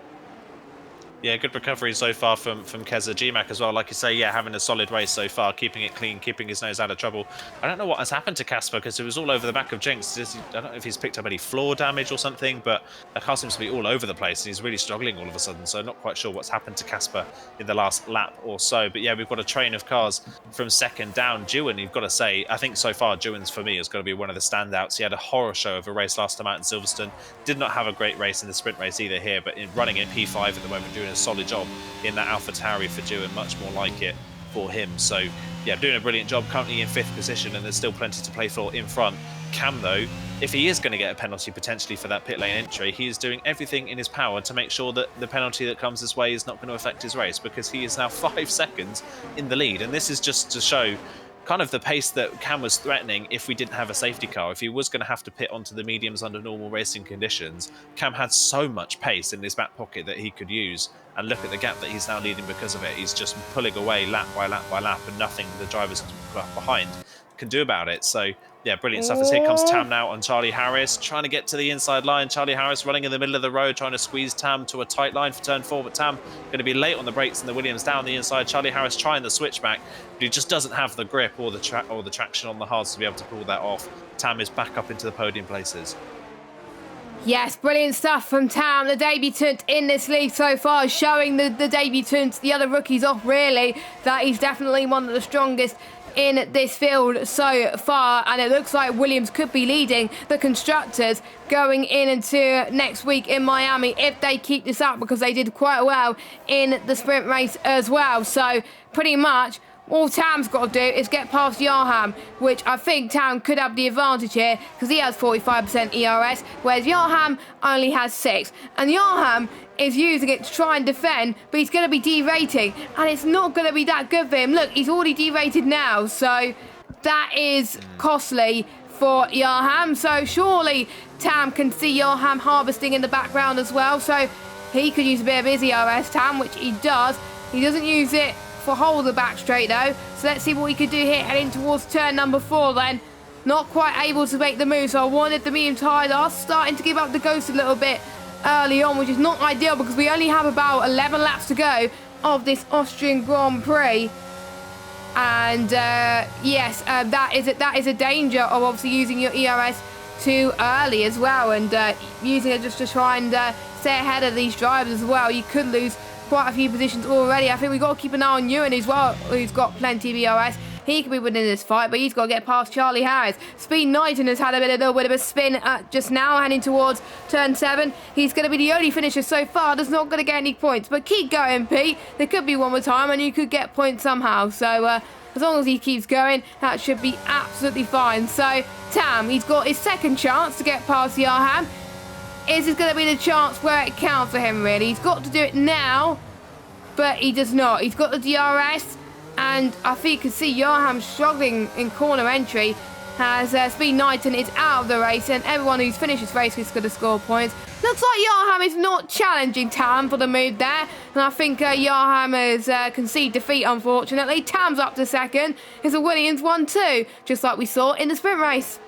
Yeah, good recovery so far from Keza. GMAC as well, like you say, yeah, having a solid race so far, keeping it clean, keeping his nose out of trouble. I don't know what has happened to Casper, because it was all over the back of Jinx. I don't know if he's picked up any floor damage or something, but that car seems to be all over the place, and he's really struggling all of a sudden, so not quite sure what's happened to Casper in the last lap or so. But yeah, we've got a train of cars from second down. Dewan, you've got to say, I think so far, Dewan's for me has got to be one of the standouts. He had a horror show of a race last time out in Silverstone. Did not have a great race in the sprint race either here, but in running in P5 at the moment, doing a solid job in that AlphaTauri for Dewan, much more like it for him. So yeah, doing a brilliant job, currently in 5th position, and there's still plenty to play for in front. Cam, though, if he is going to get a penalty potentially for that pit lane entry, he is doing everything in his power to make sure that the penalty that comes his way is not going to affect his race, because he is now 5 seconds in the lead. And this is just to show kind of the pace that Cam was threatening if we didn't have a safety car. If he was going to have to pit onto the mediums under normal racing conditions, Cam had so much pace in his back pocket that he could use. And look at the gap that he's now leading because of it. He's just pulling away lap by lap by lap, and nothing the drivers behind can do about it. So yeah, brilliant stuff. As here comes Tam now on Charlie Harris, trying to get to the inside line. Charlie Harris running in the middle of the road, trying to squeeze Tam to a tight line for turn 4, but Tam going to be late on the brakes and the Williams down the inside. Charlie Harris trying the switchback, but he just doesn't have the grip or the traction on the hards to be able to pull that off. Tam is back up into the podium places. Yes, brilliant stuff from Tam, the debutant in this league so far, showing the debutants, the other rookies off really, that he's definitely one of the strongest in this field so far. And it looks like Williams could be leading the constructors going into next week in Miami if they keep this up, because they did quite well in the sprint race as well. So pretty much all Tam's got to do is get past Yarham, which I think Tam could have the advantage here because he has 45% ERS, whereas Yarham only has 6. And Yarham is using it to try and defend, but he's going to be derating, and it's not going to be that good for him. Look, he's already derated now, so that is costly for Yarham. So surely Tam can see Yarham harvesting in the background as well, so he could use a bit of his ERS, Tam, which he does. He doesn't use it for whole of the back straight though, so let's see what he could do here heading towards turn number 4 then. Not quite able to make the move, so I wanted the medium tyres are starting to give up the ghost a little bit early on, which is not ideal because we only have about 11 laps to go of this Austrian Grand Prix. And yes, that is a danger of obviously using your ERS too early as well, and using it just to try and stay ahead of these drivers as well. You could lose quite a few positions already. I think we've got to keep an eye on Ewan as well, who's got plenty of ERS. He could be winning this fight, but he's got to get past Charlie Harris. Speed Knighton has had a little bit of a spin just now, heading towards turn 7. He's going to be the only finisher so far that's not going to get any points. But keep going, Pete. There could be one more time, and you could get points somehow. So as long as he keeps going, that should be absolutely fine. So Tam, he's got his second chance to get past Yarham. Is this going to be the chance where it counts for him, really? He's got to do it now, but he does not. He's got the DRS. And I think you can see Johan struggling in corner entry as Speed Knighton is out of the race, and everyone who's finished this race is going to score points. Looks like Johan is not challenging Tam for the move there, and I think Johan has conceded defeat, unfortunately. Tam's up to second. It's a Williams 1-2, just like we saw in the sprint race.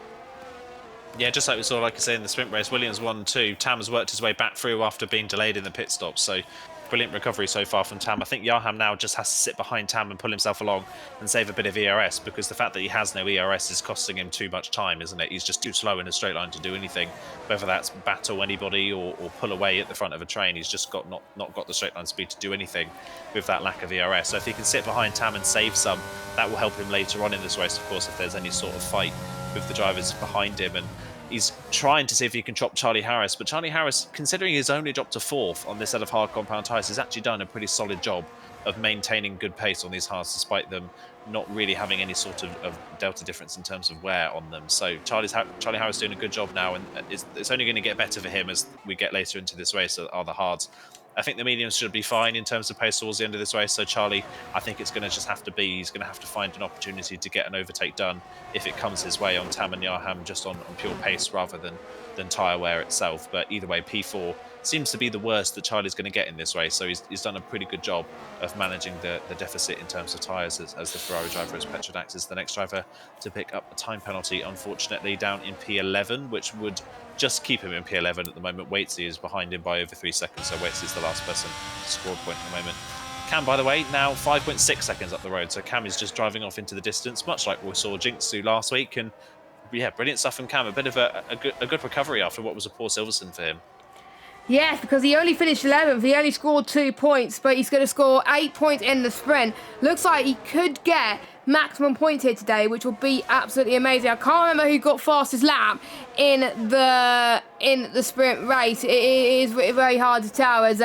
Yeah, just like we saw, like I say, in the sprint race, Williams 1-2. Tam has worked his way back through after being delayed in the pit stop, so brilliant recovery so far from Tam. I think Johan now just has to sit behind Tam and pull himself along and save a bit of ERS, because the fact that he has no ERS is costing him too much time, isn't it? He's just too slow in a straight line to do anything, whether that's battle anybody or pull away at the front of a train. He's just got not got the straight line speed to do anything with that lack of ERS. So if he can sit behind Tam and save some, that will help him later on in this race, of course, if there's any sort of fight with the drivers behind him. And he's trying to see if he can chop Charlie Harris, but Charlie Harris, considering he's only dropped to 4th on this set of hard compound tyres, has actually done a pretty solid job of maintaining good pace on these hards, despite them not really having any sort of delta difference in terms of wear on them. So Charlie Harris doing a good job now, and it's only going to get better for him as we get later into this race, are the hards. I think the mediums should be fine in terms of pace towards the end of this race. So Charlie, I think it's going to just have to be, he's going to have to find an opportunity to get an overtake done if it comes his way on Tam and Yarham, just on pure pace rather than tyre wear itself. But either way, P4 seems to be the worst that Charlie's going to get in this race. So he's done a pretty good job of managing the deficit in terms of tyres as the Ferrari driver, as Petrodax is the next driver to pick up a time penalty, unfortunately, down in P11, which would just keep him in P11 at the moment. Waitsy is behind him by over 3 seconds, so Waitsy is the last person to score a point at the moment. Cam, by the way, now 5.6 seconds up the road, so Cam is just driving off into the distance, much like we saw Jinx do last week. And yeah, brilliant stuff from Cam. A bit of a good recovery after what was a poor Silverstone for him. Yes, because he only finished 11th. He only scored 2 points, but he's going to score 8 points in the sprint. Looks like he could get maximum points here today, which will be absolutely amazing. I can't remember who got fastest lap in the sprint race. It is very hard to tell, as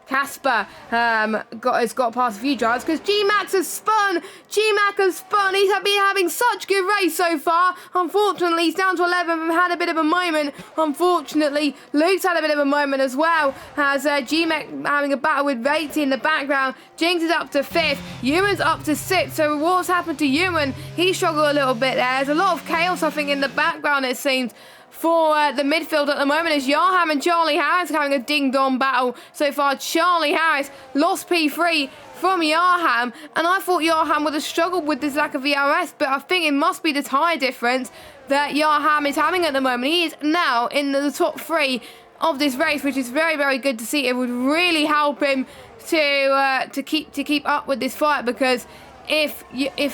Casper has got past a few drivers, because G-Max has spun. He's been having such good race so far. Unfortunately, he's down to 11th and had a bit of a moment. Unfortunately, Luke's had a bit of a moment as well, as G-Max having a battle with Vaty in the background. Jinx is up to 5th. Ewan's up to 6th. So what's happened to Ewan? He struggled a little bit there. There's a lot of chaos, I think, in the background, it seems, for the midfield at the moment, as Yarham and Charlie Harris having a ding-dong battle so far. Charlie Harris lost P3 from Yarham, and I thought Yarham would have struggled with this lack of ERS, but I think it must be the tyre difference that Yarham is having at the moment. He is now in the top 3 of this race, which is very, very good to see. It would really help him to keep up with this fight, because if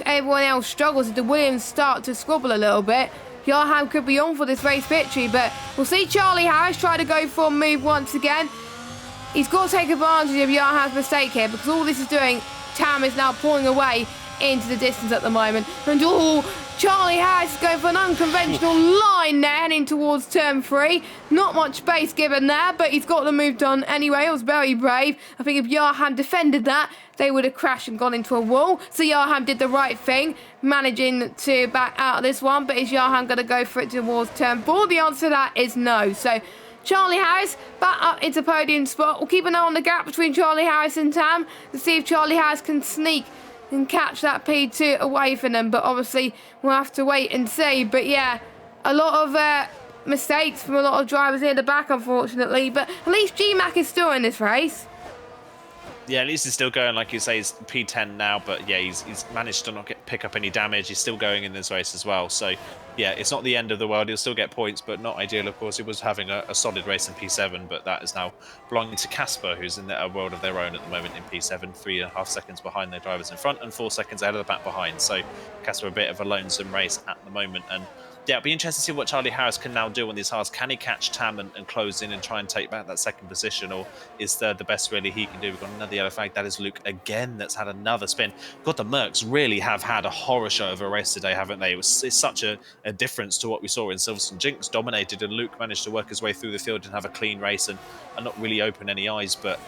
everyone else struggles, if the Williams start to squabble a little bit, Yarham could be on for this race victory. But we'll see Charlie Harris try to go for a move once again. He's got to take advantage of Yarham's mistake here, because all this is doing, Tam is now pulling away into the distance at the moment. And Charlie Harris is going for an unconventional line there, heading towards turn 3. Not much space given there, but he's got the move done anyway. It was very brave. I think if Yarham defended that, they would have crashed and gone into a wall. So Yarham did the right thing, managing to back out of this one. But is Yarham going to go for it towards turn 4? The answer to that is no. So Charlie Harris back up into podium spot. We'll keep an eye on the gap between Charlie Harris and Tam to see if Charlie Harris can sneak and catch that P2 away from them. But obviously, we'll have to wait and see. But yeah, a lot of mistakes from a lot of drivers here at the back, unfortunately. But at least G-Mac is still in this race. Yeah, at least he's still going, like you say, he's P10 now, but yeah, he's managed to not pick up any damage. He's still going in this race as well. So yeah, it's not the end of the world. He'll still get points, but not ideal, of course. He was having a solid race in P7, but that is now belonging to Casper, who's in a world of their own at the moment in P7, 3.5 seconds behind their drivers in front and 4 seconds ahead of the back behind. So Casper a bit of a lonesome race at the moment. And yeah, it'll be interesting to see what Charlie Harris can now do on these hards. Can he catch Tam and close in and try and take back that second position, or is third the best really he can do? We've got another yellow flag. That is Luke again that's had another spin. God, the Mercs really have had a horror show of a race today, haven't they? It's such a difference to what we saw in Silverstone. Jinx dominated and Luke managed to work his way through the field and have a clean race and not really open any eyes, but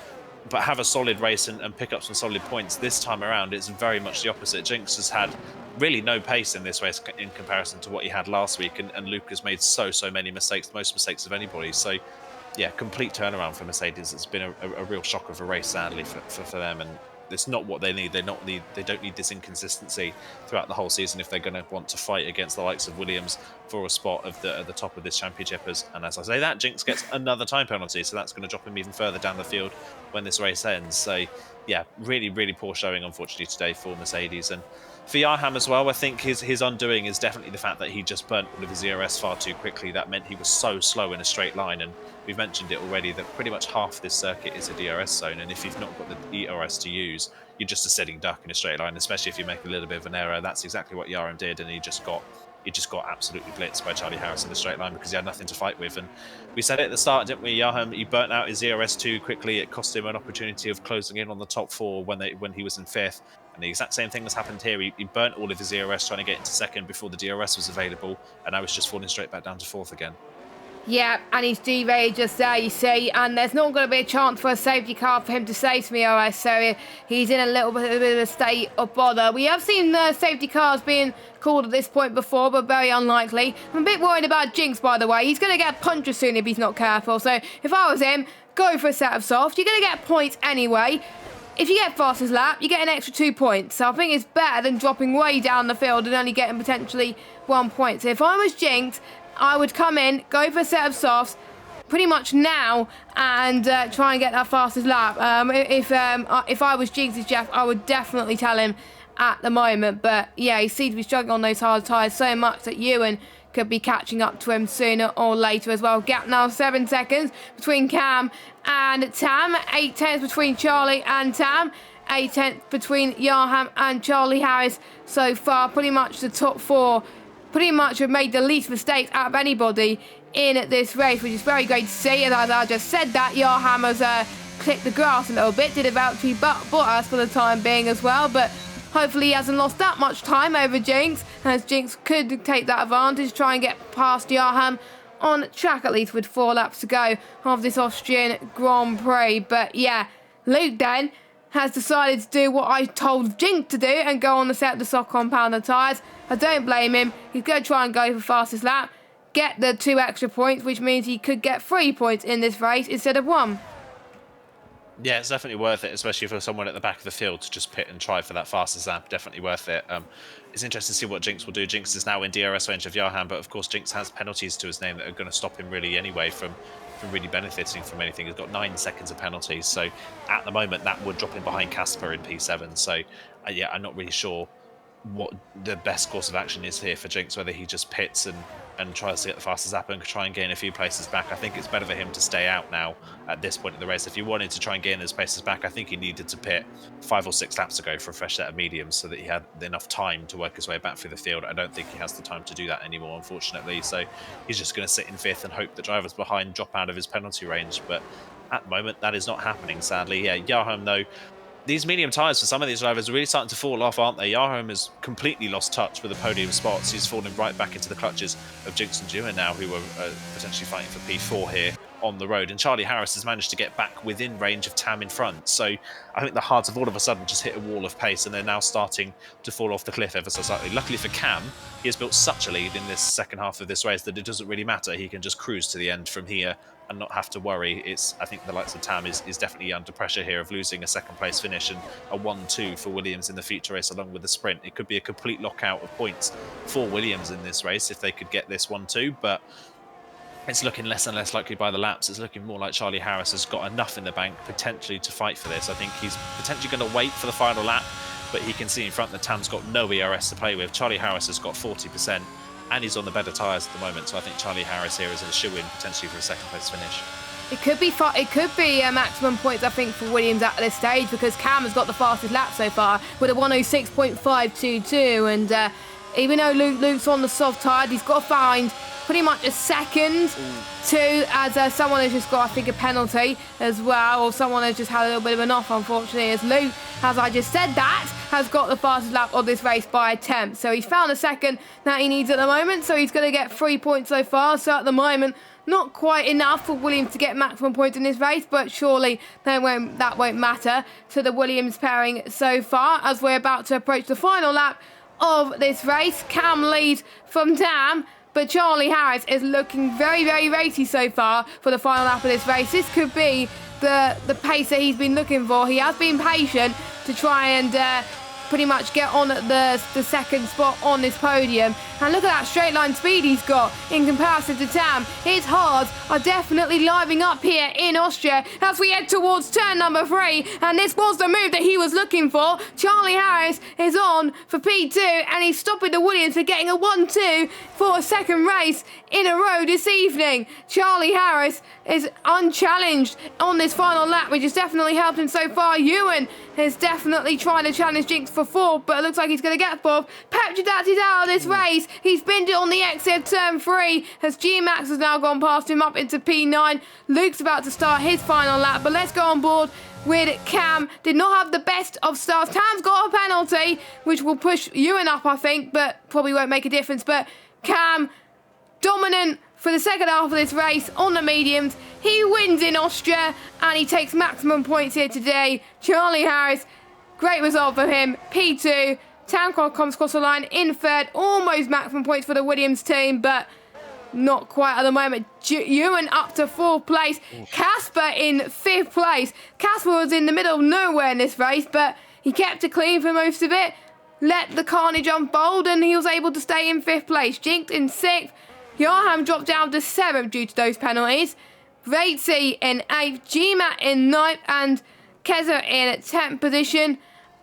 have a solid race and pick up some solid points. This time around, it's very much the opposite. Jinx has had really no pace in this race in comparison to what he had last week, and Luke has made so many mistakes, the most mistakes of anybody. So yeah, complete turnaround for Mercedes. It's been a real shock of a race, sadly, for them. And It's not what they need. They don't need this inconsistency throughout the whole season if they're going to want to fight against the likes of Williams for a spot at the top of this championship. And as I say that, Jinx gets another time penalty, so that's going to drop him even further down the field when this race ends. So yeah, really, really poor showing, unfortunately, today for Mercedes. And for Yarham as well, I think his undoing is definitely the fact that he just burnt all of his ERS far too quickly. That meant he was so slow in a straight line, and we've mentioned it already that pretty much half this circuit is a DRS zone, and if you've not got the ERS to use, you're just a sitting duck in a straight line, especially if you make a little bit of an error. That's exactly what Yarham did, and he just got absolutely blitzed by Charlie Harris in the straight line because he had nothing to fight with. And we said it at the start, didn't we? Yarham, he burnt out his ERS too quickly. It cost him an opportunity of closing in on the top four when he was in fifth. And the exact same thing has happened here. He burnt all of his ERS trying to get into second before the DRS was available, and now he's just falling straight back down to fourth again. Yeah, and he's G-rated just there, you see, and there's not going to be a chance for a safety car for him to save some ERS, so he's in a little bit of a state of bother. We have seen safety cars being called at this point before, but very unlikely. I'm a bit worried about Jinx, by the way. He's going to get a puncher soon if he's not careful, so if I was him, go for a set of soft. You're going to get points anyway. If you get fastest lap, you get an extra 2 points. So I think it's better than dropping way down the field and only getting potentially 1 point. So if I was Jinx, I would come in, go for a set of softs pretty much now and try and get that fastest lap. If I was Jinx's Jeff, I would definitely tell him at the moment. But yeah, he seems to be struggling on those hard tyres so much that Ewan could be catching up to him sooner or later as well. Gap now 7 seconds between Cam and Tam. 8/10 between Charlie and Tam. 8/10 between Yarham and Charlie Harris so far. Pretty much the top four pretty much have made the least mistakes out of anybody in this race, which is very great to see. And as I just said that, Yarham has clipped the grass a little bit, did about to Bottas for the time being as well, but hopefully he hasn't lost that much time over Jinx, as Jinx could take that advantage, try and get past Yarham on track, at least with 4 laps to go of this Austrian Grand Prix. But yeah, Luke then has decided to do what I told Jinx to do and go on the set of the soft compounder tyres. I don't blame him. He's going to try and go for fastest lap, get the 2 extra points, which means he could get 3 points in this race instead of 1. Yeah, it's definitely worth it, especially for someone at the back of the field to just pit and try for that fastest lap. Definitely worth it. It's interesting to see what Jinx will do. Jinx is now in DRS range of Yarham, but of course Jinx has penalties to his name that are going to stop him really anyway from really benefiting from anything. He's got 9 seconds of penalties, so at the moment that would drop him behind Casper in P7. So yeah, I'm not really sure what the best course of action is here for Jinx, whether he just pits and tries to get the fastest lap and try and gain a few places back. I think it's better for him to stay out now at this point in the race. If he wanted to try and gain those places back, I think he needed to pit 5 or 6 laps ago for a fresh set of mediums so that he had enough time to work his way back through the field. I don't think he has the time to do that anymore, unfortunately. So he's just going to sit in 5th and hope that drivers behind drop out of his penalty range. But at the moment, that is not happening, sadly. Yeah, Yarham, though, these medium tyres for some of these drivers are really starting to fall off, aren't they? Yarham has completely lost touch with the podium spots. He's fallen right back into the clutches of Jinx and Dewar now, who are potentially fighting for P4 here on the road. And Charlie Harris has managed to get back within range of Tam in front. So I think the Hards have all of a sudden just hit a wall of pace, and they're now starting to fall off the cliff ever so slightly. Luckily for Cam, he has built such a lead in this second half of this race that it doesn't really matter. He can just cruise to the end from here and not have to worry. I think the likes of Tam is definitely under pressure here of losing a second place finish and a 1-2 for Williams in the feature race along with the sprint. It could be a complete lockout of points for Williams in this race if they could get this 1-2, but it's looking less and less likely by the laps. It's looking more like Charlie Harris has got enough in the bank potentially to fight for this. I think he's potentially going to wait for the final lap, but he can see in front that Tam's got no ERS to play with. Charlie Harris has got 40%. And he's on the better tyres at the moment, so I think Charlie Harris here is a shoe-in potentially for a second place finish. It could be maximum points, I think, for Williams at this stage, because Cam has got the fastest lap so far with a 106.522, and even though Luke's on the soft tyre, he's got to find pretty much a second to, as someone has just got, I think, a penalty as well, or someone has just had a little bit of an off, unfortunately, as Luke, as I just said that, has got the fastest lap of this race by attempt. So he's found a second that he needs at the moment, so he's going to get 3 points so far. So at the moment, not quite enough for Williams to get maximum points in this race, but surely that won't matter to the Williams pairing so far, as we're about to approach the final lap of this race. Cam leads from Tam, but Charlie Harris is looking very, very racy so far for the final lap of this race. This could be the pace that he's been looking for. He has been patient to try and pretty much get on at the second spot on this podium. And look at that straight line speed he's got in comparison to Tam. His hards are definitely livening up here in Austria as we head towards turn number 3. And this was the move that he was looking for. Charlie Harris is on for P2 and he's stopping the Williams for getting a 1-2 for a second race in a row this evening. Charlie Harris is unchallenged on this final lap, which has definitely helped him so far. Ewan is definitely trying to challenge Jinx for 4th, but it looks like he's going to get 4th. Petrodat is out of this race. He's binned it on the exit of turn 3 as G-Max has now gone past him up into P9. Luke's about to start his final lap, but let's go on board with Cam. Did not have the best of starts. Tam's got a penalty, which will push Ewan up, I think, but probably won't make a difference. But Cam, dominant for the second half of this race on the mediums. He wins in Austria and he takes maximum points here today. Charlie Harris, great result for him. P2. Tamcroft comes across the line in 3rd. Almost maximum points for the Williams team, but not quite at the moment. Ewan up to 4th place. Casper in 5th place. Casper was in the middle of nowhere in this race, but he kept it clean for most of it. Let the carnage unfold and he was able to stay in 5th place. Jinx in 6th. Yarham dropped down to 7th due to those penalties. Ratesy in 8th. GMAT in 9th. And Keza in 10th position.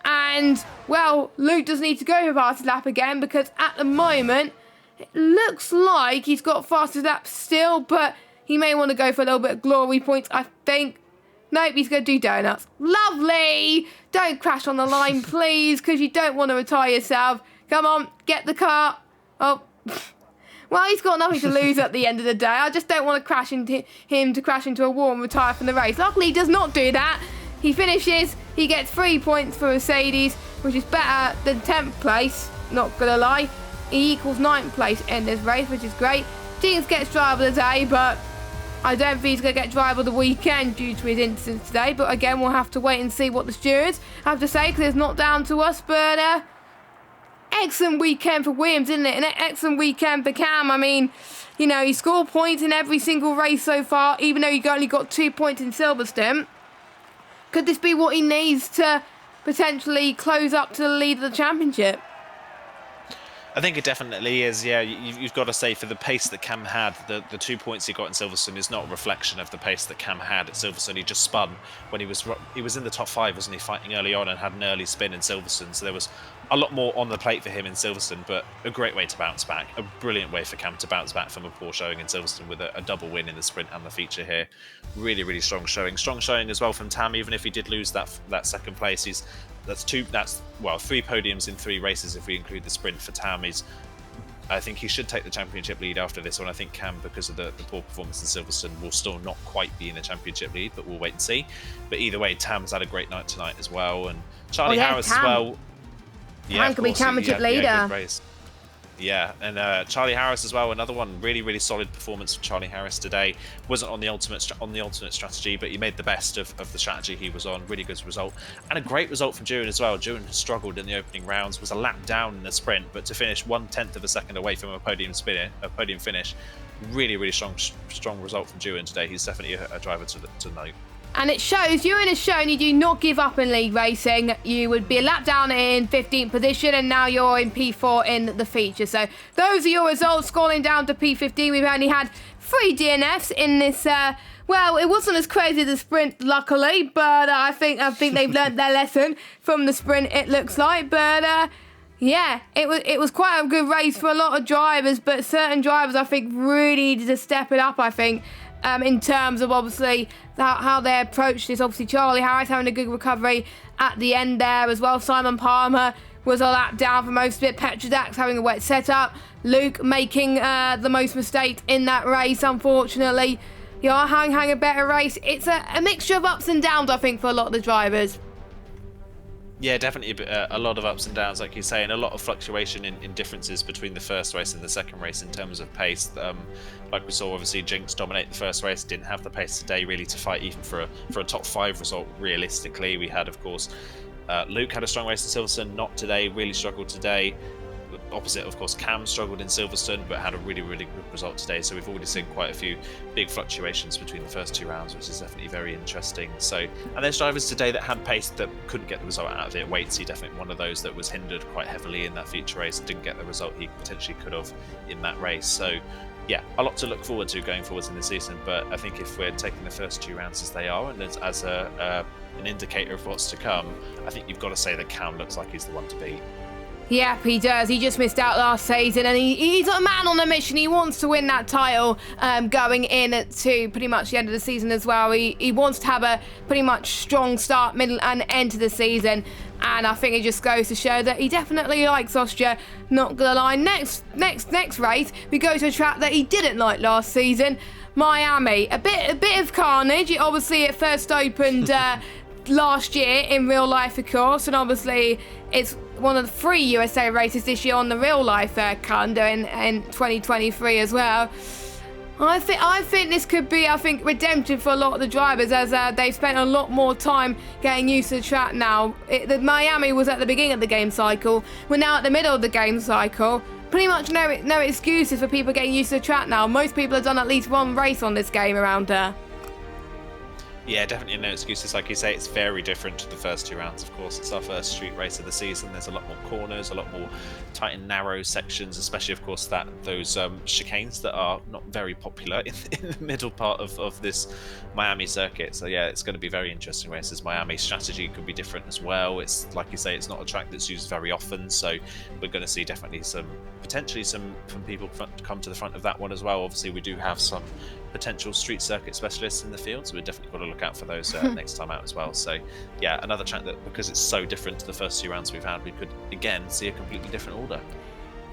And, well, Luke does need to go for fastest lap again because at the moment it looks like he's got fastest lap still, but he may want to go for a little bit of glory points, I think. Nope, he's going to do donuts. Lovely! Don't crash on the line, please, because you don't want to retire yourself. Come on, get the car. Oh, well, he's got nothing to lose at the end of the day. I just don't want to crash into him to crash into a wall and retire from the race. Luckily, he does not do that. He finishes, he gets 3 points for Mercedes, which is better than 10th place, not gonna lie. He equals 9th place in this race, which is great. Jinx gets driver of the day, but I don't think he's going to get driver of the weekend due to his incidents today. But again, we'll have to wait and see what the stewards have to say, because it's not down to us. But excellent weekend for Williams, isn't it? An excellent weekend for Cam. I mean, you know, he scored points in every single race so far, even though he only got 2 points in Silverstone. Could this be what he needs to potentially close up to the lead of the championship? I think it definitely is, yeah. You've got to say, for the pace that Cam had, the 2 points he got in Silverstone is not a reflection of the pace that Cam had at Silverstone. He just spun when he was in the top 5, wasn't he, fighting early on, and had an early spin in Silverstone. So there was a lot more on the plate for him in Silverstone, but a great way to bounce back. A brilliant way for Cam to bounce back from a poor showing in Silverstone with a double win in the sprint and the feature here. Really, really strong showing. Strong showing as well from Tam, even if he did lose that second place. That's 3 podiums in 3 races if we include the sprint for Tam. I think he should take the championship lead after this one. I think Cam, because of the poor performance in Silverstone, will still not quite be in the championship lead, but we'll wait and see. But either way, Tam's had a great night tonight as well, and Charlie Harris Tam. as well. Yeah, Tam could be championship leader. Yeah, good race. Yeah, and Charlie Harris as well, another one. Really, really solid performance from Charlie Harris today. Wasn't on the ultimate strategy, but he made the best of the strategy he was on. Really good result, and a great result from Duran as well. Duran struggled in the opening rounds, was a lap down in the sprint, but to finish 1/10 of a second away from a podium finish. Really, really strong result from Duran today. He's definitely a driver to note. And it shows, Ewan has shown you do not give up in league racing. You would be a lap down in 15th position, and now you're in P4 in the feature. So those are your results, scrolling down to P15. We've only had 3 DNFs in this. Well, it wasn't as crazy as the sprint, luckily, but I think they've learned their lesson from the sprint, it looks like. But yeah, it was quite a good race for a lot of drivers, but certain drivers I think really needed to step it up, I think. In terms of obviously how they approached this. Obviously Charlie Harris having a good recovery at the end there as well. Simon Palmer was a lap down for most of it. Petrodax having a wet setup. Luke making the most mistakes in that race, unfortunately. Hang a better race. It's a mixture of ups and downs, I think, for a lot of the drivers. Yeah, definitely a lot of ups and downs, like you say, and a lot of fluctuation in differences between the first race and the second race in terms of pace. Like we saw, obviously, Jinx dominate the first race, didn't have the pace today really to fight even for a top 5 result realistically. We had, of course, Luke had a strong race in Silverstone, not today, really struggled today. opposite, of course, Cam struggled in Silverstone, but had a really, really good result today. So we've already seen quite a few big fluctuations between the first 2 rounds, which is definitely very interesting. So, and there's drivers today that had pace that couldn't get the result out of it. Waitsy, definitely one of those that was hindered quite heavily in that feature race and didn't get the result he potentially could have in that race. So, yeah, a lot to look forward to going forwards in the season. But I think if we're taking the first 2 rounds as they are, and as an indicator of what's to come, I think you've got to say that Cam looks like he's the one to beat. Yep, he does. He just missed out last season, and he's a man on a mission. He wants to win that title going in to pretty much the end of the season as well. He wants to have a pretty much strong start, middle, and end to the season. And I think it just goes to show that he definitely likes Austria. Not gonna lie. Next race, we go to a track that he didn't like last season, Miami. A bit of carnage. Obviously, it first opened last year in real life, of course, and obviously it's one of the 3 USA races this year on the real life calendar in 2023 as well. I think this could be, redemptive for a lot of the drivers, as they've spent a lot more time getting used to the track now. The Miami was at the beginning of the game cycle. We're now at the middle of the game cycle. Pretty much no excuses for people getting used to the track now. Most people have done at least 1 race on this game around here. Yeah, definitely no excuses. Like you say, it's very different to the first 2 rounds, of course. It's our first street race of the season. There's a lot more corners, a lot more tight and narrow sections, especially, of course, those chicanes that are not very popular in the middle part of this Miami circuit. So, yeah, it's going to be very interesting races. Miami's strategy could be different as well. It's, like you say, it's not a track that's used very often. So we're going to see definitely potentially some people come to the front of that one as well. Obviously, we do have some potential street circuit specialists in the field, so we've definitely got to look out for those next time out as well. So yeah, another track that, because it's so different to the first 2 rounds we've had, we could again see a completely different order.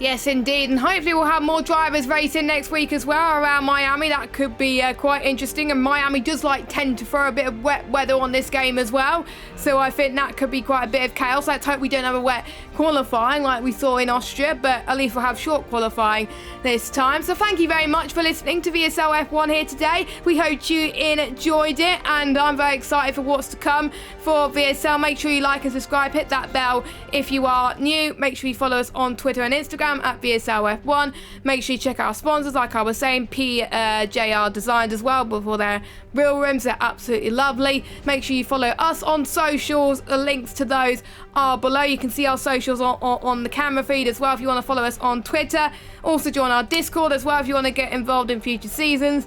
Yes, indeed, and hopefully we'll have more drivers racing next week as well around Miami. That could be quite interesting, and Miami does tend to throw a bit of wet weather on this game as well, so I think that could be quite a bit of chaos. Let's hope we don't have a wet qualifying like we saw in Austria, but at least we'll have short qualifying this time. So thank you very much for listening to VSL F1 here today. We hope you enjoyed it, and I'm very excited for what's to come for VSL. Make sure you like and subscribe, hit that bell if you are new. Make sure you follow us on Twitter and Instagram at VSL F1. Make sure you check out our sponsors, like I was saying, PJR Designs as well, before their real rims. They're absolutely lovely. Make sure you follow us on socials. The links to those are below. You can see our socials on the camera feed as well if you want to follow us on Twitter. Also join our Discord as well if you want to get involved in future seasons.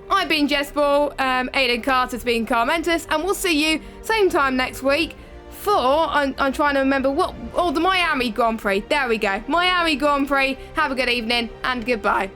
I've been Jess Ball, Aidan Carter's been Carmentus, and we'll see you same time next week for, I'm trying to remember the Miami Grand Prix. There we go. Miami Grand Prix. Have a good evening and goodbye.